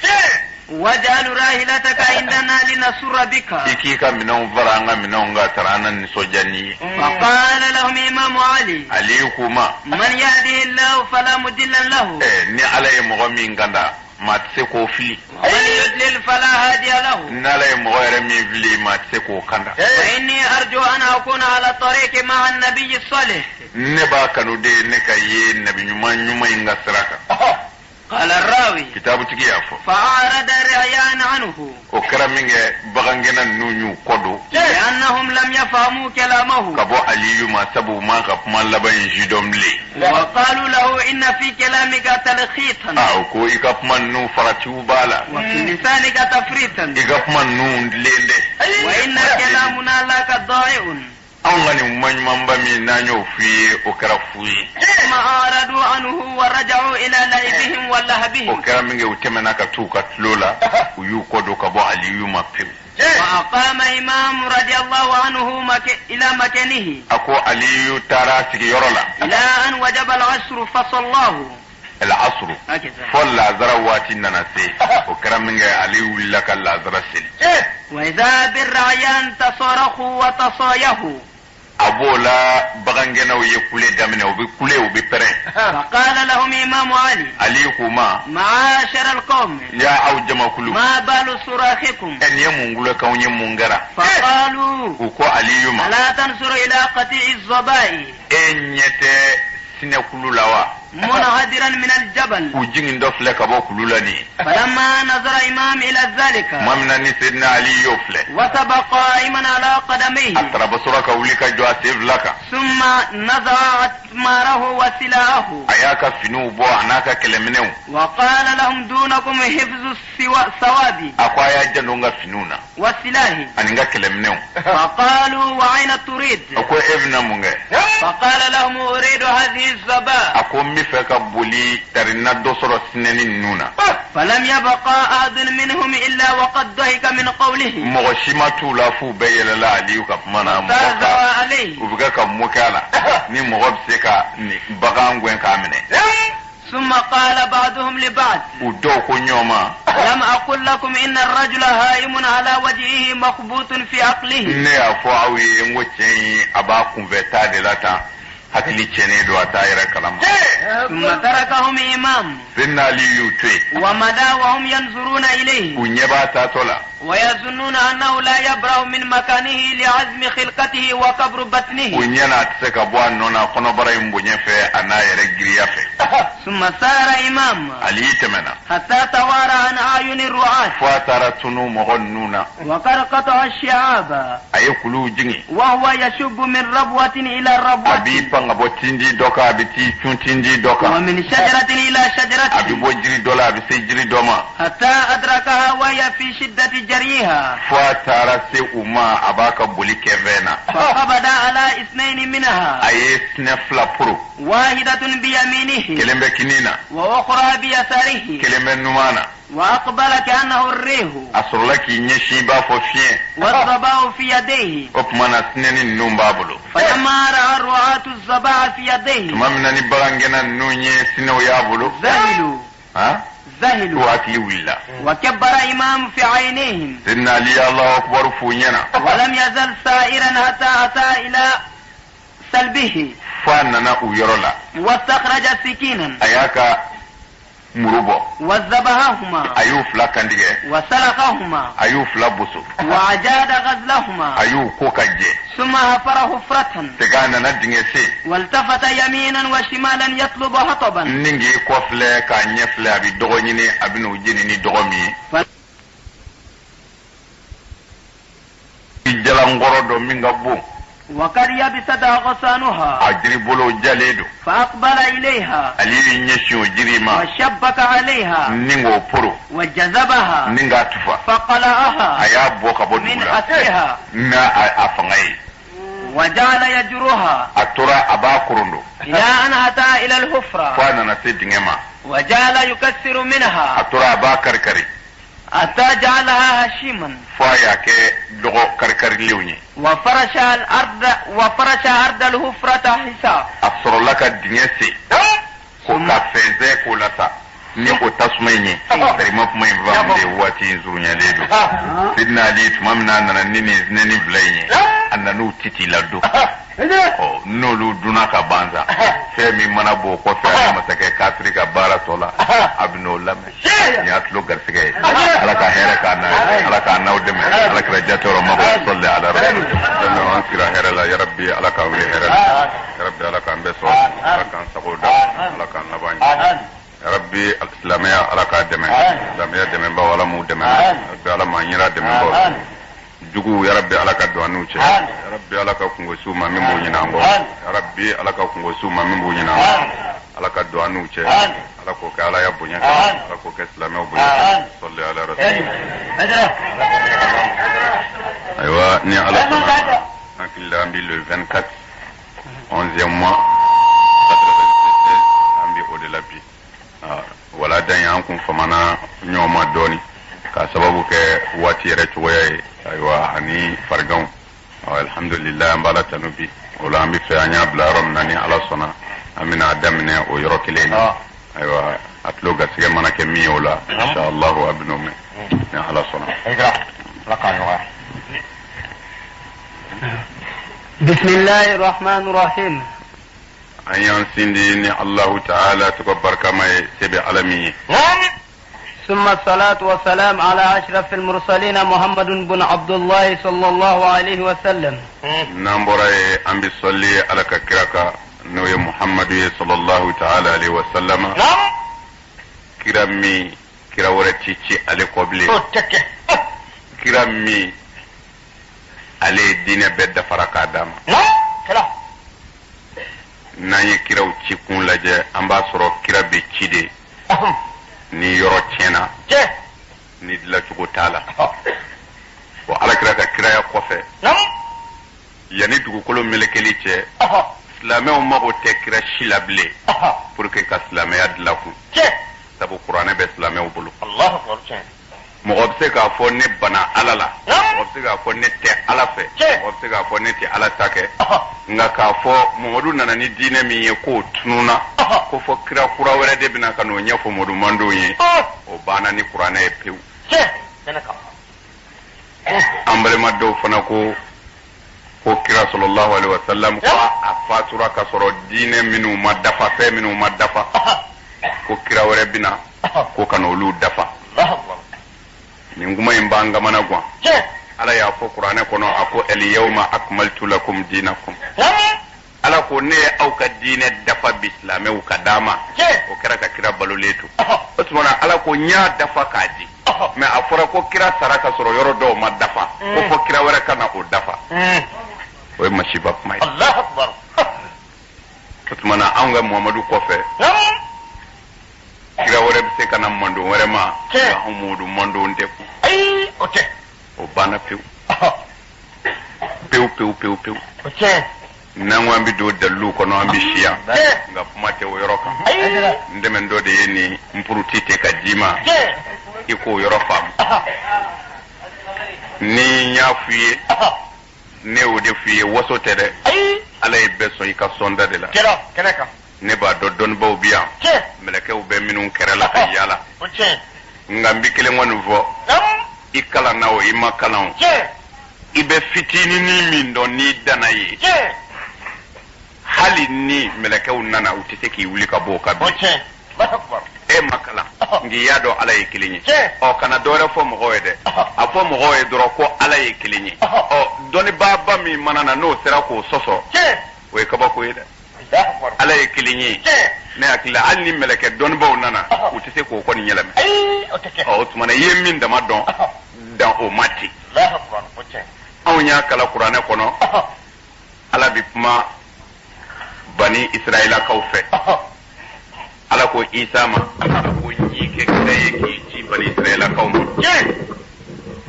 واجعل راحلتك عندنا لنسر بك i k'i ka minɛnw fara an ka minɛnw ka tara an na nisɔndiya n'i ye فقال لهم إمام علي aliyu k'u ma من يهده الله فلا مضل له ni ala ye mɔgɔ min kanda maa tɛ se k'o fili ومن يضلل فلا هادي له ni ala ye mɔgɔ yɛrɛ min fili maa tɛ se k'o kanda فإني أرجو أن أكون على الطريق مع النبي الصالح ne b'a kanu de ne ka ye nabi ɲuman in ka sira kan قال الراوي kitabutigi y'a fɔ فأعرض الرعيان عنه o kɛra min kɛ bagangɛnna ninnu y'u kɔ don لأنهم لم يفهموا كلامه ka bɔ aliyu ma sabu u ma ka kuma laban in jidɔn bilen وقالوا له إن في كلامك تلخيطا o ko i ka kuma ninnu faratiw b'a la وفي لسانك تفريطا i ka kuma ninnu dilen dɛ وإن كلامنا لك ضائع anw ka nin kuma ɲumanba min n'an y'o f'i ye o kɛra fu ye ثم أعرضوا عنه ورجعوا إلى لعبهم o ولهبهم kɛra min kɛ u tɛmɛna ka t'u ka tulo la u y'u kɔ don ka bɔ aliyu ma pewu وأقام إمام رضي الله عنه إلى مكانه a ko aliyu taara sigiyɔrɔ la إلى أن وجب العصر فصلاه al-asru هكذا fɔ lazara waati nana se o kɛra min kɛ aliyu wulila ka lazara seli وإذا بالرعيان تصارخوا وتصايحوا a b'o la bagangɛnnaw ye kule daminɛ u bɛ kule u bɛ pɛrɛn فقال لهم إمام علي aliyu k'u ma معاشر القوم ya aw jamakulu ما بال صراخكم nin ye mun gulɔkanw ye mun kɛra فقالوا u ko aliyu ma ألا تنظر إلى قطيع الظباء e ɲɛ tɛ sinɛkulu la wa منهدرا من الجبل u jigin dɔ filɛ ka bɔ kulu la nin ye فلما نظر إمام إلى ذلك tuma min na ni sedina aliyu y'o filɛ وثب قائما على قدميه a tarabasɔrɔ ka wuli ka jɔ a sen fila kan ثم نزع أتماره وسلاحه a y'a ka finiw bɔ a n'a ka kɛlɛminɛw وقال لهم دونكم حفظ الثواب a ko a y'a janto n ka finiw na والسلاح ani n ka kɛlɛminɛw فقالوا وأين تريد a ko e bɛna mun kɛ فقال لهم أريد هذه الزباء a ko n bɛ fɛ ka boli tari n na dɔ sɔrɔ sinɛni ninnu na فلم يبقى أحد منهم إلا وقد ضحك من قوله mɔgɔ si ma t'u la f'u bɛɛ yɛlɛla aliyu ka kuma na mɔgɔ فازوا ka عليه u bɛ kɛ ka mɔkɛ a la ni mɔgɔ bɛ se ka bagan gɛn k'a minɛ ثم قال بعضهم لبعض u dɔw ko ɲɔgɔn ma لم أقل لكم إن الرجل هائم على وجهه مخبوط في عقله ne y'a fɔ aw ye n ko cɛ in a b'a kunfɛ taa de la tan hakili cɛnnen don a t'a yɛrɛ kalama ثم تركهم إمام senna aliyu y'u to yen ومدى وهم ينظرون إليه u ɲɛ b'a taatɔ la ويظنون أنه لا يبرأ من مكانه لعزم خلقته وكبر u بطنه ɲɛ n'a tɛ se ka bɔ a nɔ na kɔnɔbara in bonya fɛ a n'a yɛrɛ giriya fɛ ثم سار إمام aliyu tɛmɛna حتى توارى عن أعين الرعاة fo a taara tunu mɔgɔ ninnu na وقد قطع الشعاب a ye kuluw jigin وهو يشب من ربوة إلى a ربوة b'i pan ngabo tindi doka abiti chuntindi doka ومن شجرة إلى شجرة abi bo jiri dola abi se jiri doma حتى أدركها وهي في شدة جريها fa tara se uma abaka buli kevena فقبض على 2 منها aye snefla puru واحدة بيمينه kelembe kinina وأخرى بيساره kelembe numana وأقبل كأنه الريح asrola ki nyeshi ba fo fien والضباء في يديه opmana sneni numba bulu فلما رأى الرعاة الضباء في يديه tumamna ni barangena nunye sino ya bulu ذهلوا ha ذهلوا tuati willa وكبر إمام في عينيهم sinna li allah akbar funyana ولم يزل سائرا حتى أتى إلى سلبه fa nana u yorola واستخرج سكينا ayaka murubo وذبحهما ayu fla kandige وسلخهما ayu fla busu وأجاد غزلهما ayu kokaje ثم حفر حفرة tegana na dingese والتفت يمينا وشمالا يطلب حطبا ningi kofle ka nyefle abi dogo nyini abinu jini ni dogo mi jala ngoro do minga bu وقد يبست أغصانها ajiri bolo jaledo فأقبل إليها aliwi nyeshu jirima وشبك عليها ningo poro وجذبها ninga tufa فقلعها aya boka من bodula أسرها na afangai وجعل يجرها atura abakurundo إلى أن أتى إلى الحفرة fana na se dingema وجعل يكسر منها atura abakarkari حتى جعلها هشيما faya ke dogo karkari lewni وفرش أرض الحفرة حسا asorola ka dingese ko ka feze ko lasa ni ko tasmenye tarima kuma invamde wati zunya ledo sidna ali tumamna nana nini neni blaye annanu titi lado o nolu duna ka banza femi mana bo ko fe masake kasri ka bara tola abno lame ya tlo garsige ala ka here ka na ala ka na udme ala ka jatoro mabo salli ala rasul sallallahu alaihi wa sallam ya rabbi ala ka wuri here ya rabbi ala ka mbeso ala ka saboda ala ka nabani يا ربي الإسلامية على كادمة الإسلامية دمة بولا مو دمة ربي على ما ينرى دمة بولا جوجو يا ربي على كدوانوچه يا ربي على كونغسو ما من بوينامبو يا ربي على كونغسو ما من بوينامبو على كدوانوچه على كوك على يبونيا على كوك إسلامية بوينامبو صلي على رسول أيوة ني على سما أكيد أمبي le 24 11e mois 96 أمبي au-delà bi wala dan yan kun famana nyoma doni ka sababu ke wati yare tuwaye aywa ani fargan alhamdulillah mbala tanubi wala ambi fe anya blarom nani ala sona amina adamne o yoro kileni aywa atlo gasige mana ke mi wala insha Allah abnu me ya ala sona بسم الله الرحمن الرحيم أن سندي الله تعالى تكبر كما سبي عالمي ثم الصلاة والسلام على أشرف المرسلين محمد بن عبد الله صلى الله عليه وسلم نمبري أن بيصلي على كراكا نوي محمد صلى الله تعالى عليه وسلم كرامي كراورتشي على قبلي كرامي على دين بيد فرقا دام n'an ye kiraw ci kun lajɛ an b'a sɔrɔ kira bɛ ci de ni yɔrɔ tiɲɛna ni dilancogo t'a la bon alakira ka kiraya kɔfɛ yanni dugukolo melekeli cɛ silamɛw mago tɛ kira si la bilen pour que ka silamɛya dilan kun sabu kuranɛ bɛ silamɛw bolo mɔgɔ bɛ se k'a fɔ ne bana ala la mɔgɔ bɛ se k'a fɔ ne tɛ ala fɛ mɔgɔ bɛ se k'a fɔ ne tɛ ala ta kɛ nka k'a fɔ mamadu nana ni diinɛ min ye k'o tununa ko fɔ kira kura wɛrɛ de bɛna ka n'o ɲɛfɔ mamadu mandenw ye o banna ni kuranɛ ye pewu an balima dɔw fana ko kira sallallahu alaihi wasallam ko a fatura ka sɔrɔ diinɛ minnu ma dafa fɛn minnu ma dafa ko kira wɛrɛ bɛna ko ka n'olu dafa nin kuma in b'an gamana guwan ala y'a fɔ kuranɛ kɔnɔ a ko el yawma akmaltu lakum dinakum ala ko ne ye aw ka diinɛ dafa bi silamɛw ka d'a ma o kɛra ka kira balolen to o tuma na ala ko n y'a dafa k'a di mɛ a fɔra ko kira sara ka sɔrɔ yɔrɔ dɔw ma dafa ko fɔ kira wɛrɛ ka na o dafa o ye masiba kuma ye tumana an ga Muhammadu kofe kira wore se kana mando wore ma ya umudu mando nte okay o bana pew okay nangwa mbi do dalu ko no ambi shia nga pumate wo yoroka ndeme ndo de yeni mpurutite ka jima iko yorofam ni nyafuye ne o de fuye woso tere ala e beso ika sonda de la kenaka ne ba do don baw biya meleke u be minun kerala ka yala ngambi kele ngonu vo ikala nawo imakala ibe fitini ni min do ni danayi hali ni melekeu nana utite ki wuli ka bo ka bi e makala ngi yado ala ye kilinyi o kana dore fo mo hoyde a fo mo hoye doro ko ala ye kilinyi o doni baba mi manana no sera ko soso we ka ba ko yede ala ye kilinyi ne akila alni meleke don baw nana utite ko ko ni nyelame o tumana yemin da madon dan o mati awnya kala qur'ane kono ala bi kuma bani israila kaufe ala ko isa ma ko yike kire yake ci bani israila kauma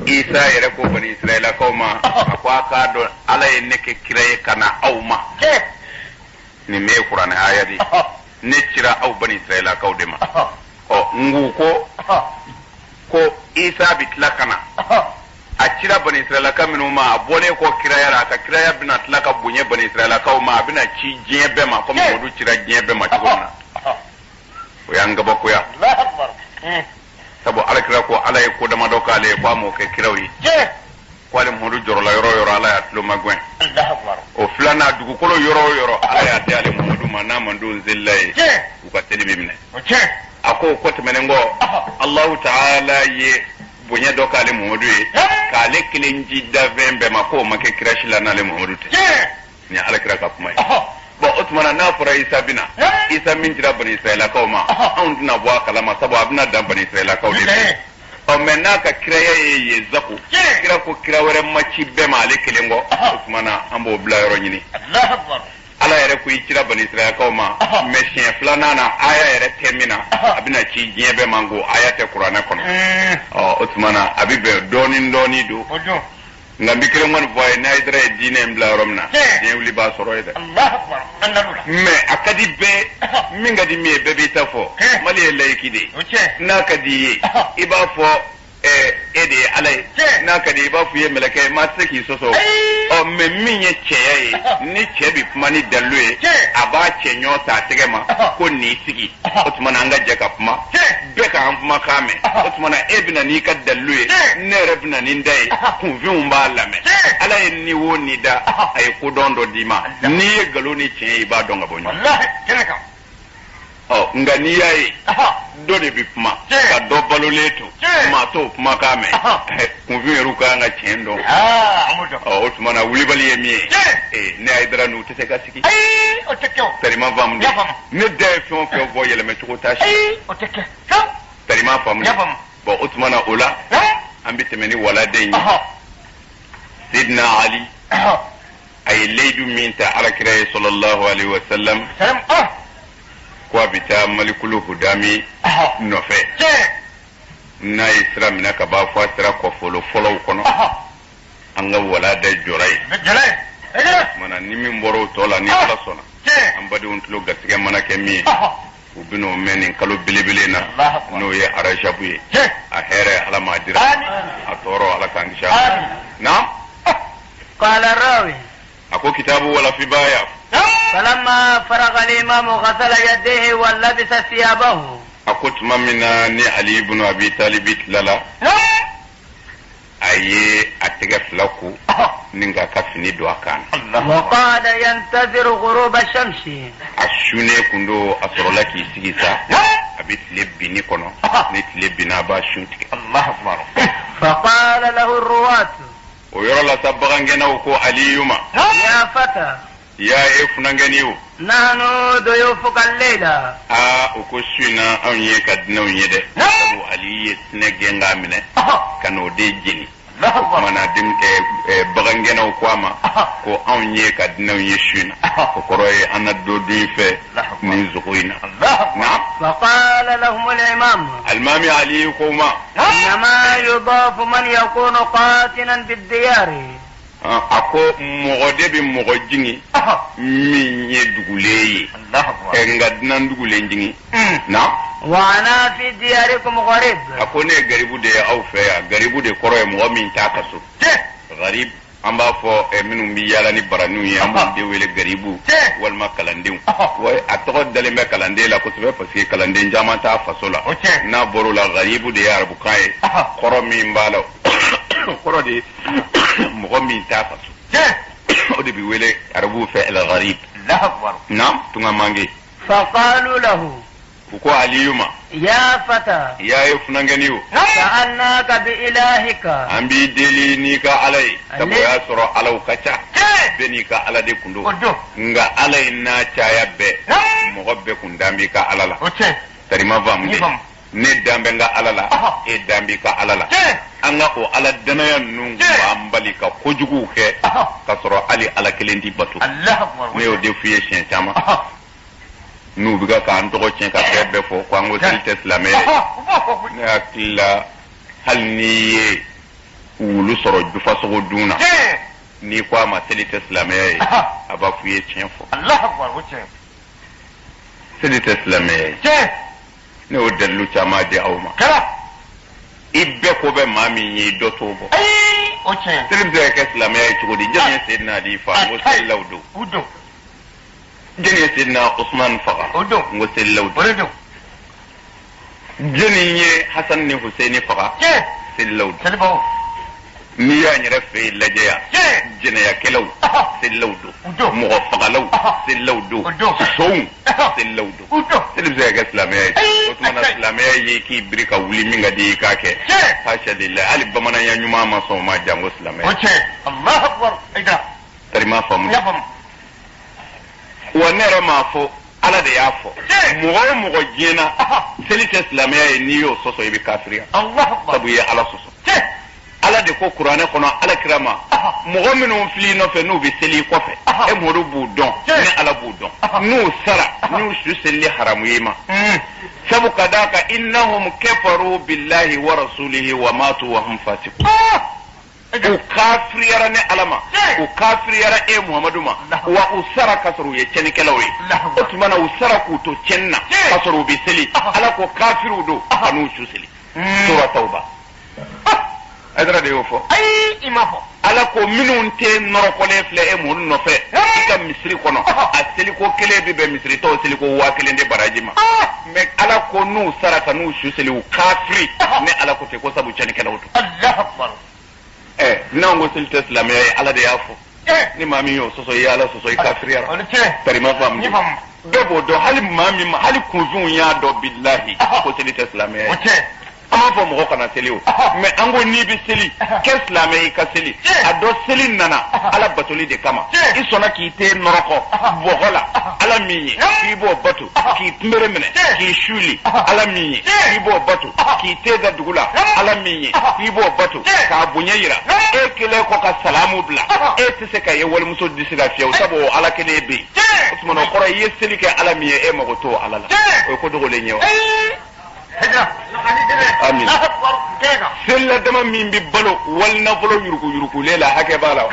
isa yere ko bani israila kauma akwa ka do ala ye neke kire kana auma ni me qur'an ayadi ne cira au bani israila kaudema o ngu ko isa bitlakana a cira bani israila kaminu ma bole ko kiraya ka kiraya bina tlaka bunye bani israila kauma bina ci jebe ma ko modu cira jebe ma tugona o yanga ba ko ya Allahu akbar sabo ala kira ko ala e ko dama doka le ko mo ke kirawi ko ale modu jorola yoro ala ya tlo magwen Allahu akbar o flana dugu ko yoro ala ya te ale modu mana mando zillaye u ka telibi mine ako ko temenengo Allah ta'ala ye bunya doka le modu e ka le kilenji da vembe mako make kirashila na le modu te ni ala kira ka kuma bo otmana na fura isa bina isa min jira bani israila kauma on dina bo kalama sabo abna dan bani israila kawde o menna ka kiraye ye zaku kira ko kira wore machi be ma le kilengo otmana ambo bla yoro nyini Allahu akbar ala yere ku kira bani israila kauma mesien flana na aya yere temina abina ci jebe mango aya te qur'ana kono o otmana abibe doni do ngambi kire mon boy na idra dine mbla romna ne wuli ba soro ida Allahu akbar annabula me akadi be minga di me bebe tafo mali laiki de na kadi iba fo ede alai na kadi iba fu ye melake ma seki soso o me minye cheye ni chebi mani dalwe aba chenyo ta tegema ko ni sigi otmana anga jaka puma be ka amfuma kame otmana ebina ni ka dalwe ne rebna ni ndai ku vumba lame ala ni woni da ay ko dondo dima ni galo ni chen iba donga bonyo wallahi kenaka o ngani yayi doni bi puma ka do baloleto ma to puma kame ku viru ka nga chendo amudo o otmana wuli bali yemi ne aidra nu te ka siki o tekyo tarima vamde ne de fon fo voyele me to tashi o tekyo tarima famde bo otmana ola ambi temeni wala denyi sidna ali ay leidu minta ala kiraye sallallahu alaihi wasallam kwa bita malikulu hudami nofe na islam na ka ba fasira ko folo kono anga wala da jorai mana nimi mboro tola ni ala sona ambadi untulo gasige mana ke mi ubino menin kalo bilibile na no ye arashabu ye a here ala madira a toro ala kangisha na qala rawi ako kitabu wala fi baya فلما فرغ الإمام غسل يديه ولبس ثيابه أكوت ممنا ني علي بن أبي طالب للا أي أتغف لكو نينغا كفني دواكان وقال ينتظر غروب الشمس أشوني كندو أسرولكي سيسا أبي تلبي نيكونو نتلبي نابا شنتك الله أكبر فقال له الرواة ويرى الله سبغان جنوكو علي يوما يا فتى يا إفنانغنيو نحن ضيوفك الليلة أكوشينا أو يكاد نو يده أبو علي سنجنغا منه كانوا دي جيني mana dim bagangenaw ko ama ko an ye ka dinaw ye shuna ko koroye anado du fe ni zuqina na'am فقال لهم الإمام المامي علي كوما إنما يضاف من يكون قاتلا بالديار ako mogode bi mogojingi min ye duguleye nga dinan dugule njingi na وأنا في دياركم غريب ako ne garibu de aw fe ya garibu de koroye mo min ta kaso garib amba fo minum bi yala ni baranu ye amba de wele garibu wal makalandin way atoko dale me kalande la ko sebe parce que kalande jama ta fasola na borula garibu de arabu kai koro min balo koro de mo min ta faso o de bi wele arabu fe al gharib nam tunga mangi فقالوا له ko aliyuma يا فتى ya yufunanganiyo سألناك بإلهك ambi deli ni ka alai tabo ya soro alau kacha beni ka ala de kundo nga alai na chaya be mo be kundambi ka alala tarima vamde ne dambe nga alala e dambi ka alala anga o ala danaya nungu ambali ka kojugu ke ka soro ali ala kelendi batu ne o defiye chen chama nu biga ka antogo chen ka be fo ko ango tilte islamé ne akilla halni wulu soro du faso duna ni kwa ma tilte islamé aba fuye chen fo tilte islamé ne o delu chama de awma ibbe ko be mami yi dotobo tilte ke islamé ci di jame sedna di fa mo sellawdo jeni sidna Usman faqa ngo sellawdo jeni ye Hasan ni Husaini faqa sellawdo ni ya nyere fe lajeya jeni ya kelaw sellawdo mo faqalaw sellawdo sow sellawdo tilbze ga islamiyya Usman islamiyya yi ki brika wuli minga di kake fasha lillah ali bamana ya nyuma ma so ma jango islamiyya Allahu akbar ida tarima famu wanere ma fo ala de ya fo mugo jena selite islamiyya ye niyo soso ibi kafiriya sabu ye ala soso ala de ko qur'ane kono ala kirama mugo minun fili no fe no bi seli ko fe e modu budon ne ala budon nu sara nu su seli haramu yima sabu kadaka innahum kafaru billahi wa rasulihi wa matu wa hum fasiqun o kafir yara ne alama o kafir yara e muhammadu ma wa usara kasru ye chen kelawe otmana usara ku to chenna kasru bi seli ala ko kafiru do anu chuseli sura tauba adra de ofo ay imafo ala ko minun te noro ko le fle e mun no fe ka misri kono a seli ko kele be misri to seli ko wa kele de barajima me ala ko nu sara kanu chuseli o kafiri ne ala ko te ko sabu chen kelawo Allahu akbar nango silta islamiyya ala da yafo ni mami yo soso ya ala soso kafiriya tarima fam ni bebo do hali mami hali kuzun ya do billahi ko silta islamiyya ama fo mo kana seliwo me ango ni bi seli ke islamiyya ka seli ado seli nana ala batoli de kama isona ki te noroko bogola ala minye ki bo batu ki tumere mene ki shuli ala minye ki bo batu ki te da dugula ala minye ki bo batu ka bunyayira e kele ko ka salamu bla e tse ka ye wal muso disida fiya sabo ala kele be usmano qora ye seli ke ala minye e mo to ala la ko dogole nyewa amin silla dama min bi balo wal na balo yuruku lela hake bala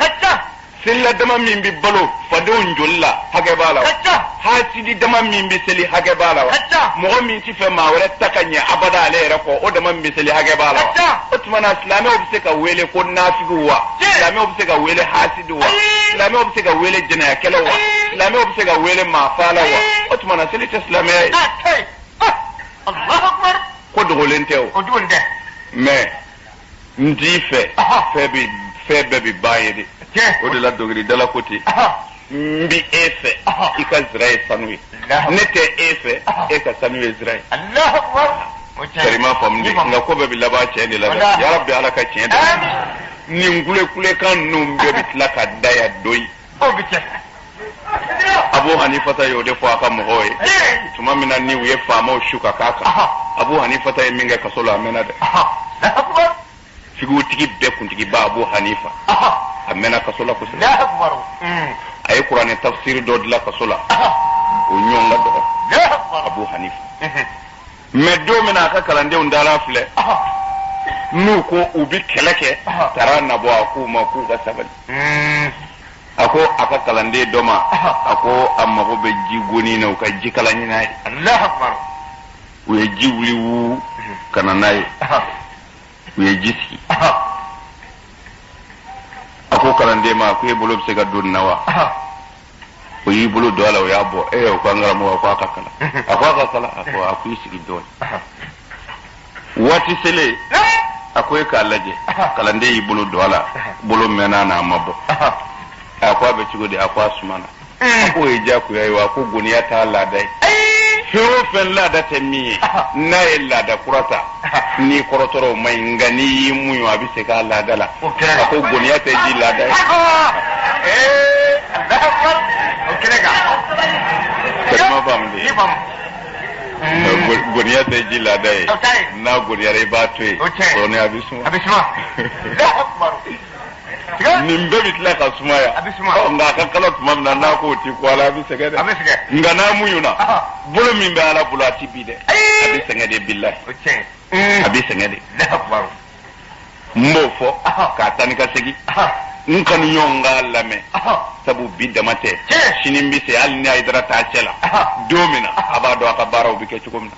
silla dama min bi balo fadon jolla hake bala hasidi dama min bi seli hake bala mo min ci fe ma wala takanya abada le rako o dama min bi seli hake bala otmana islami obse ka wele ko nafigu wa islami obse ka wele hasidu wa islami obse ka wele jina kelawa islami obse ka wele mafala wa otmana seli islami Allahu akbar ko dogolenteo o dunde mais ndife febe bi bayede o de la dogri de la côté mbi efe ika Israël sanui nete efe eka sanui Israël Allahu akbar karima famni nga ko be laba chende la ya rabbi alaka chende ni ngule kule kan numbe bitlaka daya doyi o biche Abu Hanifa ta yode fo aka mo hoye tuma mina ni wiye fama o shuka kaka Abu Hanifa ta minga kasola amena de figu tigi be kuntigi ba Abu Hanifa amena kasola ko Allahu akbar ay Qur'an tafsir do dila kasola o nyonga do Allahu akbar Abu Hanifa me do mena ka kalande undala fle nu ko ubi keleke tara na bo aku ma ku ga sabal ako aka kalande doma ako amma ko be jigoni na ka jikala ni nay Allahu akbar we jiwli wu kana nay we jisi ako kalande ma ko e bolo se ga don nawa ko yi bolo do ala o yabo o ko ngara mo ko aka kala ako aku sigi don wati sele akwai kalaje kalande yi bolo do ala bolo mena na mabo akwa be cigo de akwa sumana ko e ja ku yayi wa ko goniya ta ladai hero fen lada temmi na e lada kurata ni korotoro mai ngani muyo abise ka ladala ko goniya ta ji ladai Allahu akbar okega kuma famde goniya ta ji ladai na goniya re ba to so ne abisuma Allahu akbar nimbe bitla ka sumaya nga ka kala tumamna na ko ti ko ala bi segede nga na muyuna bolo min be ala bulati bide abi segede billahi abi segede akbar mbofo ka tani ka segi nkan nyonga lame sabu bidamate shinimbi se alni aidara ta cela domina abado akabara ubike chukumna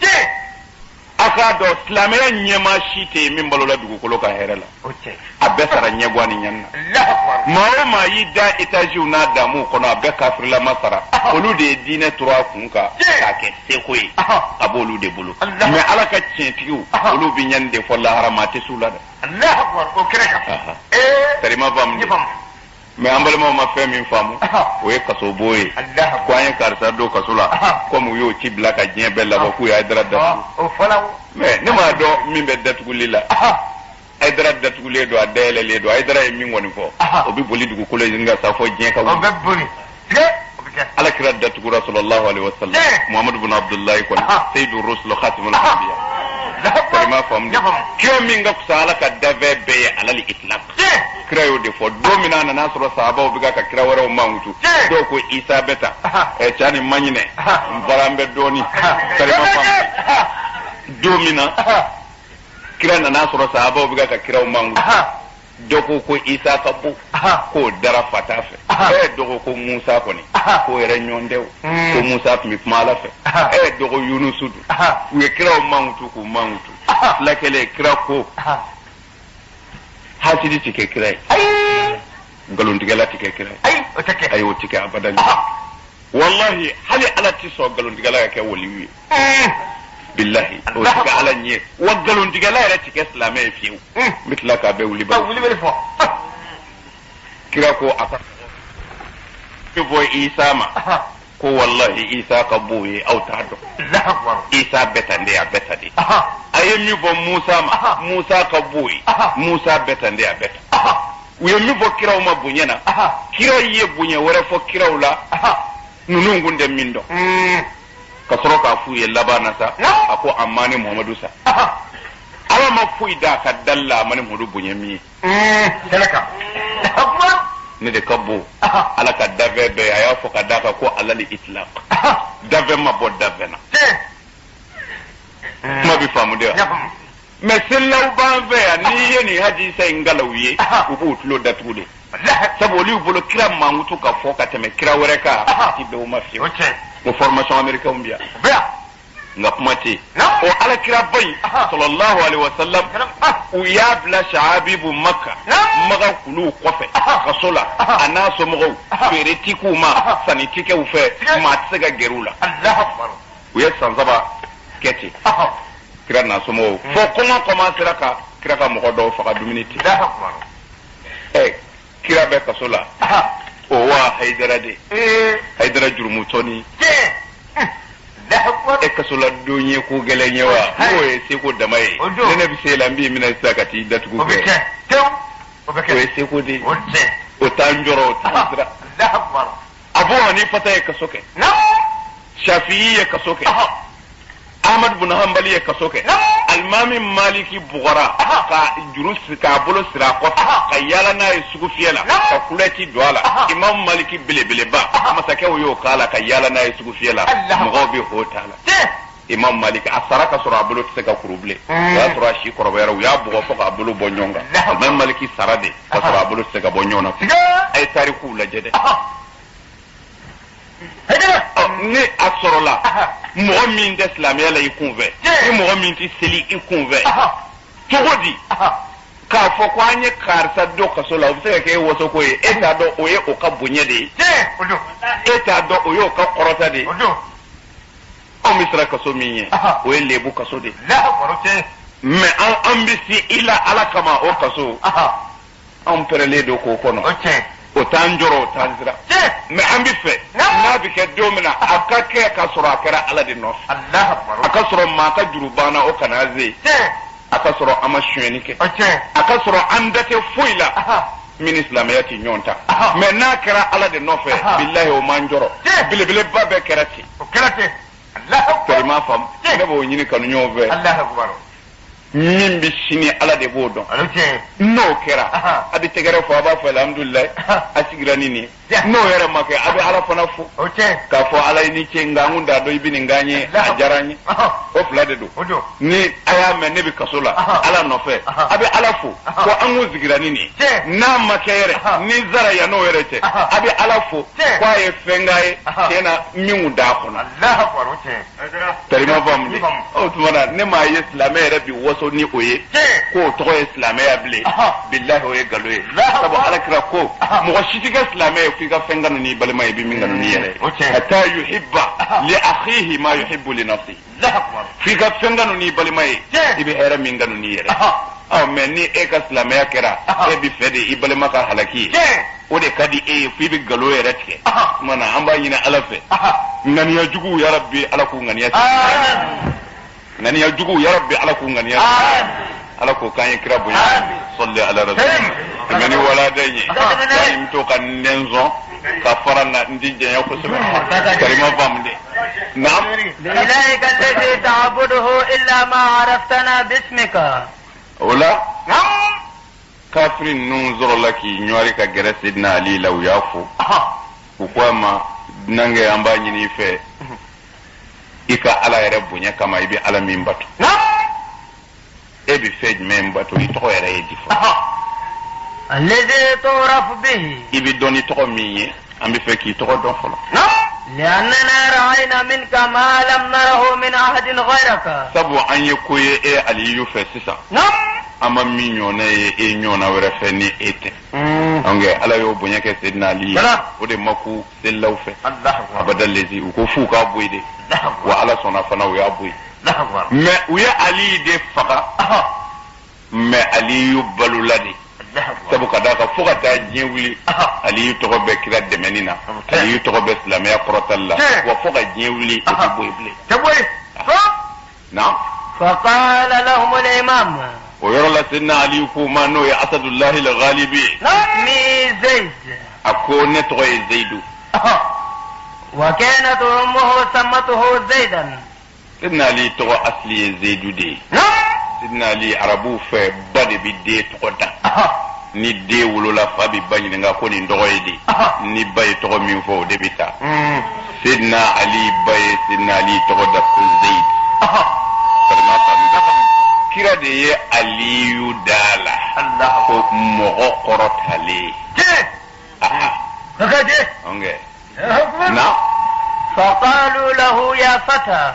aka do islamaya nyema shite min balola dugu kolo ka herela abesara nyegwani nyanna ma yi da itajiu na damu kono abe kafirla masara olu de dine trois kunka ka ke sekoyi abolu de bulu me ala ka tientigu olu bi nyande fo la haramate sulada Allahu akbar ko kereka tarima bam me ambal ma fe min famu o e kaso boye ko an karsa do kasula ko mu yo ci blaka jien bella ba ku ya dara da o fala me ne ma do min be datu lila ay dara datu le do adele le do ay dara min woni fo o bi boli dugu ko le nga sa fo jien ka o be boni ala kira datu sallallahu alaihi wasallam muhammad ibn abdullah ko sayyidur rusul khatimul anbiya ma fam kira min ga kusala ka dave be alal itlaq kira yo de fo domina na nasro sahaba biga ka kira wara mangutu do ko isa beta e chani manyine barambe doni ma fam domina kira na nasro sahaba biga ka kira mangutu doko ko isa kabu ko dara fatafe doko ko musa koni ko yere nyondew ko musa mi mala fe doko yunusudu we kira mangutu ko mangutu lakele kira ko hasidi tike kira galon digala tike kira ay o tike abadan wallahi hali ala tiso galon digala ka woliwi billahi o tike ala nye wa galon digala era tike islamé fiu mitla ka be wuli ba fo kira ko apa ko isa ma ko wallahi isa ka buye autado isa betande ya betade ayemi bo musa ma musa ka buye musa betande ya beta uyemi bo kira ma bunyana kira ye bunye wore fo kira ula nunungu nde mindo kasoro ka fu ye labana sa ako amani muhammadu sa ala ma fu ida ka dalla mani mudu bunye mi selaka ne de kabo ala ka dave be aya fo ka daka ko ala li itlaq dave ma bo dave na ma bi famu de mais sellaw ban ve ni yeni haji say ngalawiye ko ko tulo datude sabo li bolo kira mangutu ka fo ka teme kira wore ka ti be o ma fi mo formation américain mbia nga kumati o ala kira bay sallallahu alaihi wasallam u ya bla shaabibu makka maga kulu kofe kasola anaso mo fereti kuma sanitike u fe ma tsega gerula Allahu akbar u ya sanzaba keti kira na somo fo koma kira ka mo do fa duminiti Allahu akbar kira be kasola o wa haidara de haidara jurmutoni kasola donye ko gelenye wa ko e se ko damaye nene bi se lambi mina sakati datugo ko e se ko de o tanjoro tadra abu hanifa ta kasoke shafi'i ya kasoke ahmad bin hanbali ya kasoke almami maliki bugara ka juru ka bolo sira ko ka yala na sugu fiyela ka kuleti doala imam maliki belebeleba masake yo kala ka yala na sugu fiyela mo bi hotala imam maliki asara ka sura bolo tse ka kuruble ya sura shi korobera ya bugo fo ka bolo bonyonga imam maliki sarade ka sura bolo tse ka bonyona ay tariku la jede ni asorola mɔgɔ min tɛ silamɛya la i kun fɛ ni mɔgɔ min tɛ seli i kun fɛ cogo di k'a fɔ ko an ye karisa dɔ kaso la o bɛ se ka kɛ e waso ko ye e t'a dɔn o ye o ka bonya de ye e t'a dɔn o ye o ka kɔrɔta de ye anw bɛ siran kaso min ye o ye lebu kaso de ye mais an bɛ si i la ala kama o kaso anw pɛrɛlen don k'o kɔnɔ o t'an jɔrɔ o t'an sira mais an bɛ fɛ n'a bɛ kɛ don min na a ka kɛ ka sɔrɔ a kɛra ala de nɔfɛ a ka sɔrɔ maa ka juru banna o kana ze a ka sɔrɔ an ma sonyɛni kɛ a ka sɔrɔ an da tɛ foyi la min ni silamɛya tɛ ɲɔgɔn ta mais n'a kɛra ala de nɔfɛ bilahi o man jɔrɔ belebeleba bɛɛ kɛra ten tɔri m'a faamu ne b'o ɲini kanuɲɔgɔn fɛ min bɛ sini ala de b'o dɔn n'o kɛra a bɛ tɛgɛrɛ fɔ a b'a fɔ alhamdulilayi a sigira ni nin ye n'o yɛrɛ ma kɛ a bɛ ala fana fo k'a fɔ ala ye ni ce nka n kun t'a dɔn i bɛ nin k'an ye a diyara n ye o fila de don ni a y'a mɛn ne bɛ kaso la ala nɔfɛ a bɛ ala fo ko an kun sigira ni nin ye n'a ma kɛ yɛrɛ ni zara yan n'o yɛrɛ cɛ a bɛ ala fo k'a ye fɛn k'a ye tiɲɛ na min kun t'a kɔnɔ tarima faamu de o tuma na ne m'a ye silamɛ yɛrɛ bi waso ni o ye k'o tɔgɔ ye silamɛya bilen bilahi o ye nkalon ye sabu alakira ko mɔgɔ si tɛ kɛ silamɛ ye f'i ka fɛn kanu n'i balima ye i bɛ min kanu n'i yɛrɛ ye hatta yuhibba li akhihi ma yuhibbu li nafsihi f'i ka fɛn kanu n'i balima ye i bɛ hɛrɛ min kanu n'i yɛrɛ ye mais ni e ka silamɛya kɛra e bɛ fɛ de i balima ka halaki ye o de ka di e ye f'i bɛ nkalon yɛrɛ tigɛ tuma na an b'a ɲini ala fɛ ŋaniya juguw ya rabbi ala k'u ŋaniya ŋaniya juguw ya rabbi ala k'u ŋaniya ala ko kan ye kira bonya salli ala rasul ngani wala denye ni to kan nenzo ka faranga ndi jenya ko sebe karima bamde nam ilaika alladhi ta'buduhu illa ma araftana bismika wala nam kafirin nun zoro laki nyori ka gere sidna ali law yafu ko ma nange amba nyini fe ika ala yere bonya kama ibi ala min batu e bi fej men bato i tɔgɔ yɛrɛ ye di fɔ alladhi tu'raf bihi i bi dɔn ni tɔgɔ min ye an bɛ fɛ k'i tɔgɔ dɔn fɔlɔ li'annana ra'ayna minka ma lam narahu min ahadin ghayraka sabu an ye ko ye e aliyu fɛ sisan an ma min ɲɔgɔnna ye e ɲɔgɔnna wɛrɛ fɛ ni e tɛ donc ala y'o bonya kɛ sedina ali ye o de ma ku selilaw fɛ abada lezi u ko f'u k'a bɔ yen de wa ala sɔnna fana u y'a bɔ yen mais u ye ali de faga mais aliyu balola de sabu ka d'a kan fo ka taa diɲɛ wuli aliyu tɔgɔ bɛ kira dɛmɛni na aliyu tɔgɔ bɛ silamɛya kɔrɔtali la wa fo ka diɲɛ wuli o tɛ bɔ yen bilen naam faqala lahum al-imam o yɔrɔ la sidina aliyu ko ma n'o ye asadullahi al-ghalibi mi zayd a ko ne tɔgɔ ye zayidu wa kanat ummuhu sammatuhu zaydan sidina ali tɔgɔ asili ye zayidu de ye sidina ali arabu fɛ ba de bɛ den tɔgɔ da ni den wolola fa bɛ ba ɲininka ko nin tɔgɔ ye de ni ba ye tɔgɔ min fɔ o de bɛ taa sidina ali ba ye sidina ali tɔgɔ da ko zayid karima faamu kira de ye aliyu da la ko mɔgɔ kɔrɔtalen na فقالوا له يا فتى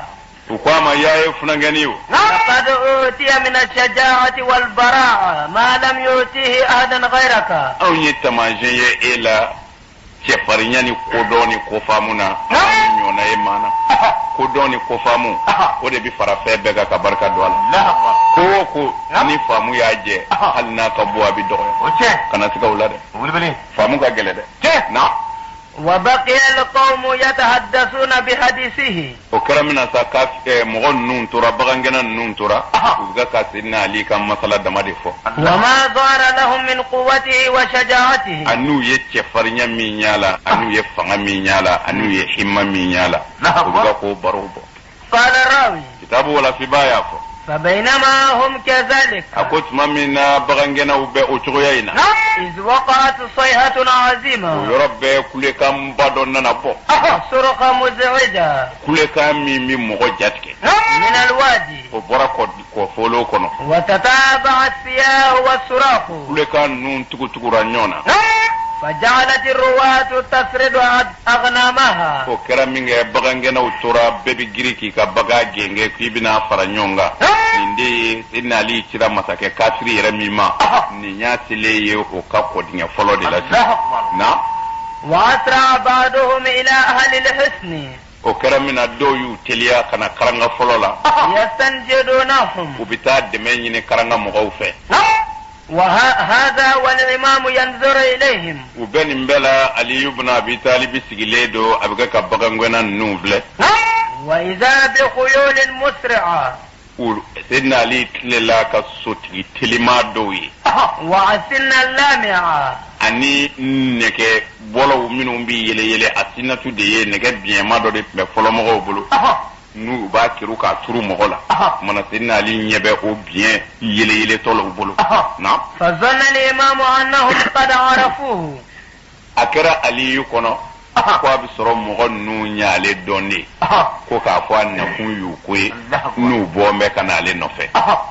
وقام يا فلانغنيو لقد أوتي من الشجاعة والبراعة ما لم يؤتيه أحدا غيرك أو يتماجي إلى cɛfarinya ni kodɔn ni kofamu na ɲɔna ye maana kodɔn ni kofamu o de bi fara fɛn bɛɛ ka barika don a la ko o ko ni faamu y'a jɛ hali n'a ka bɔ a bi dɔgɔya kana siga o la dɛ faamu ka gɛlɛ dɛ na وبقي القوم يتحدثون بحديثه وكرمنا ساكاف مغنون ترى بغنغنا نون ترى وذكا سيدنا علي كان مسألة دمادي فو وما ظهر لهم من قوته وشجاعته أنو يتشفرنيا مينيالا أنو يفنغ مينيالا أنو يحما مينيالا وذكا كو بروبو قال الراوي كتابه ولا في بايا فو فبينما هم كذلك أكوت مامنا بغنجنا وبأوتروينا إذ وقعت صيحة عظيمة ويربى كل كام بدون نبو صرخة مزعجة كل كام مي مغجاتك من الوادي وبركة كوفولو كنو وتتابع السياح والصراخ كل كان نون تكورانيونا فجعلت الرواة تسرد أغنامها وكرا مينغ بغنجنا وتورا بيبي جريكي كبغا جينغ كيبنا فرانيونغا indi sina ali tira masake kafiri yere mima ni nyasile ye o kapo dinya follow de la na وأسرع بعضهم إلى أهل الحسن o kera mina doyu telia kana karanga follow la يستنجدونهم ubita de menyine karanga mo fe وهذا والإمام ينظر إليهم ubeni mbela ali ibn abi talib sigiledo abiga kabagangwena nuvle وإذا بخيول مسرعة سيدنا علي تللا كسوتي تلما دوي وعسنا اللامعة ani neke bolo minnu bi yele asinatu de ye neke biema do de be folo mo bolo nu ba kiru ka turu mo la mana sidna ali nyebe o bien yele tolo bolo na فظن الإمام أنهم قد عرفوه akera ali yukono ko abi soro mo nu nyaale donne ko ka fo an kun yu ko nu bo me kanale no fe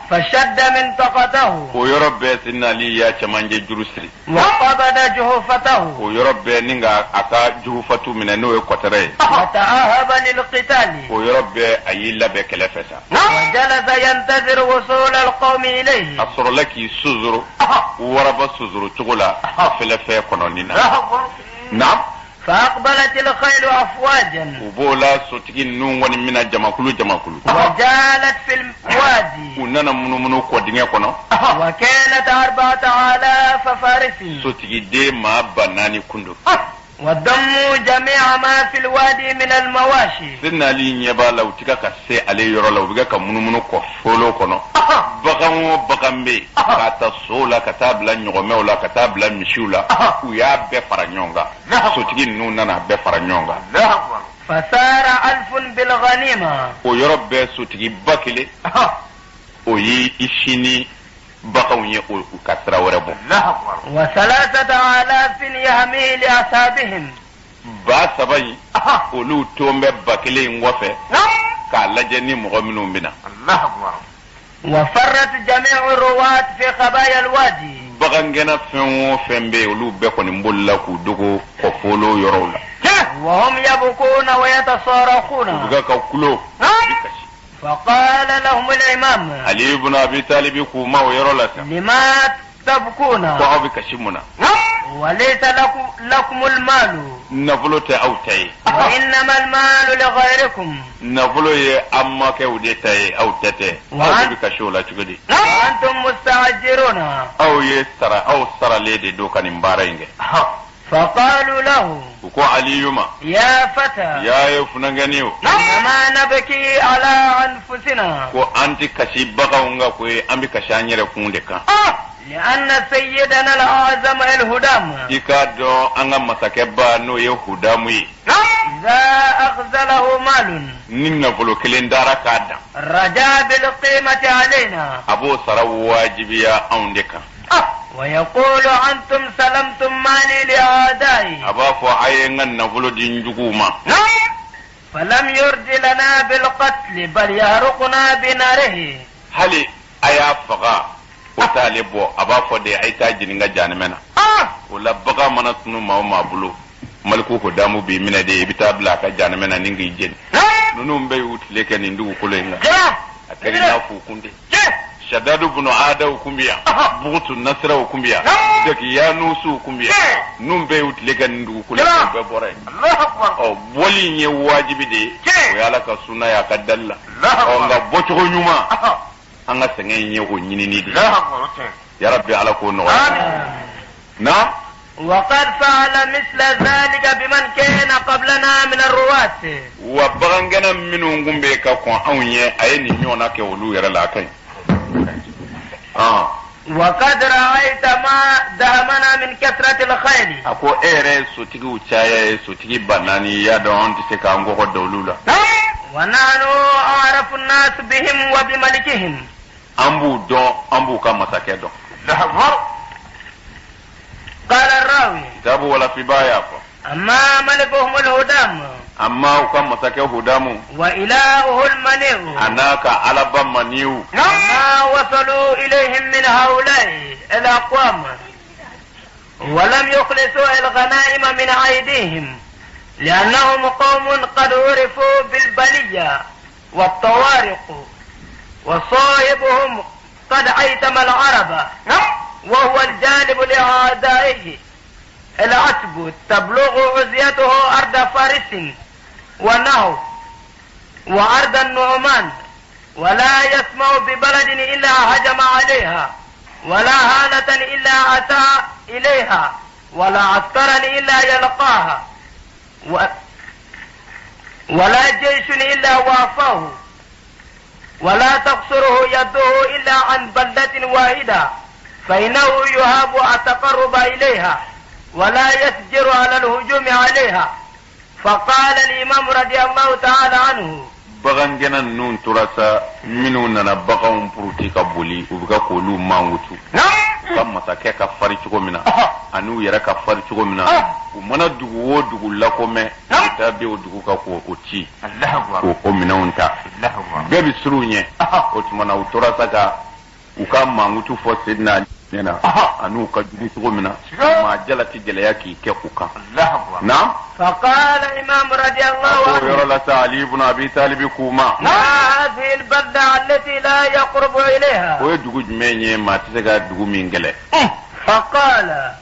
فشد منطقته ko yorobe sidna ali ya chamanje jurusri وقبض جهفته ko yorobe ninga aka juhufatu mineno e kotere وتأهب للقتال ko yorobe ayilla be kelefesa وجلس ينتظر وصول القوم إليه asoro laki suzuru waraba suzuru tugula felefe kononina nam فأقبلت الخيل أفواجا ubola sotigi nun wani mina jamakulu وجالت في الوادي unana munu ko dinge kono وكانت 4000 فارس sotigi de ma banani kundu وضموا جميع ما في الوادي من المواشي sinna li nyeba la utika ka se ale yoro la ubiga ka munu ko folo kono baganwo bagambe kata sola katabla nyogomewla katabla mishula uya be faranyonga sotigi nun nana be faranyonga فسار 1000 بالغنيمة o yoro be sotigi bakile o yi ishini bakawye o kasra warabo و3000 يهمي لأصحابهم ba sabai olu tombe bakile ngofe ka laje ni mo minu bina وفرت جميع الرواة في خبايا الوادي bagangena fenwo fembe olu be ko ni mbolla ku dogo ko folo yorola وهم يبكون ويتصارخون buga ka kulo bikashi فقال لهم الإمام ali ibn abi talib ku ma yorola sa لما تبكون ko abi kashimuna وليس لكم المال nafulo te autai وإنما المال لغيركم nafulo ye amma ke udete autete abi kashola chugudi وأنتم مستعجرون aw ye sara lede do kanin barainge فقالوا له ko ali yuma يا فتى ya ye funanganiyo إنما نبكي على أنفسنا ko anti kashi bagawnga ko ambi kashanyere kunde kan لأن سيدنا الأعظم الهدام ikado anga masakeba no ye hudamu yi إذا أخذله مال ninna volo kelendara kada رجا بالقيمة علينا abo sara wajibiya aundeka ويقول أنتم سلمتم مالي لأعدائي aba fo ayengan na volo dinjuguma فلم يرد لنا بالقتل بل يهرقنا بناره hali aya faga o talebo aba fo de aita jininga janmena wala baga mana tunu ma bulu malku ko damu bi mina de bita bla ka janmena ningi jen nunu mbe utile ken ndu ko lenga akari na fu kunde shadadu bunu ada kumbiya bugutu nasra kumbiya daki ya nusu kumbiya numbe utile ken ndu ko lenga be bore o boli nye wajibi de o yala ka sunna ya kadalla o nga bocho nyuma anga sengen nye ko nyini ni de ya rabbi ala ko no na وقد فعل مثل ذلك بمن كان قبلنا من الرواة وبغنغنا منو ngumbe ka ko awnye ayeni nyona ke wolu yara la kai وقد رأيت ما دهمنا من كثرة الخيل ako ere so tigi uchaya so tigi banani ya don tise ka ngo ko dawlula ونحن أعرف الناس بهم وبملكهم. أمبو كما سكيدو. الله أكبر. قال الراوي تابو ولا في بايا. أما ملكهم الهدام. أما كما سكيه هدامو. وإلهه المنيع. أناك على بمنيو. ما وصلوا إليهم من هؤلاء الأقوام ولم يخلصوا الغنائم من أيديهم لأنهم قوم قد عرفوا بالبلية والطوارق وصاحبهم قد أيتم العرب وهو الجالب لأعدائه العتب تبلغ عزيته أرض فارس ونهو وأرض النعمان ولا يسمع ببلد إلا هجم عليها ولا هالة إلا أتى إليها ولا عسكرا إلا يلقاها ولا جيش إلا وافاه ولا تقصره يده إلا عن بلدة واحدة فإنه يهاب التقرب إليها ولا يسجر على الهجوم عليها. فقال الإمام رضي الله تعالى عنه bagangena nun turasa minu nana bagaw puruti ka boli ubiga ko lu mangutu kam masake ka fari cogo mina anu yara ka fari cogo mina u mana dugu wo dugu lakome ta be o dugu ka ko o ci ko mina unta be bi surunye o tumana u turasa ka u ka mangutu fo sidna nena anu ka dugu cogo mina ma jalati jala yaki ke ku kan na فقال الإمام رضي الله عنه يرى علي بن أبي طالب كوما ما هذه البلدة التي لا يقرب إليها ويدوج مني ما تسجى دوج من جله فقال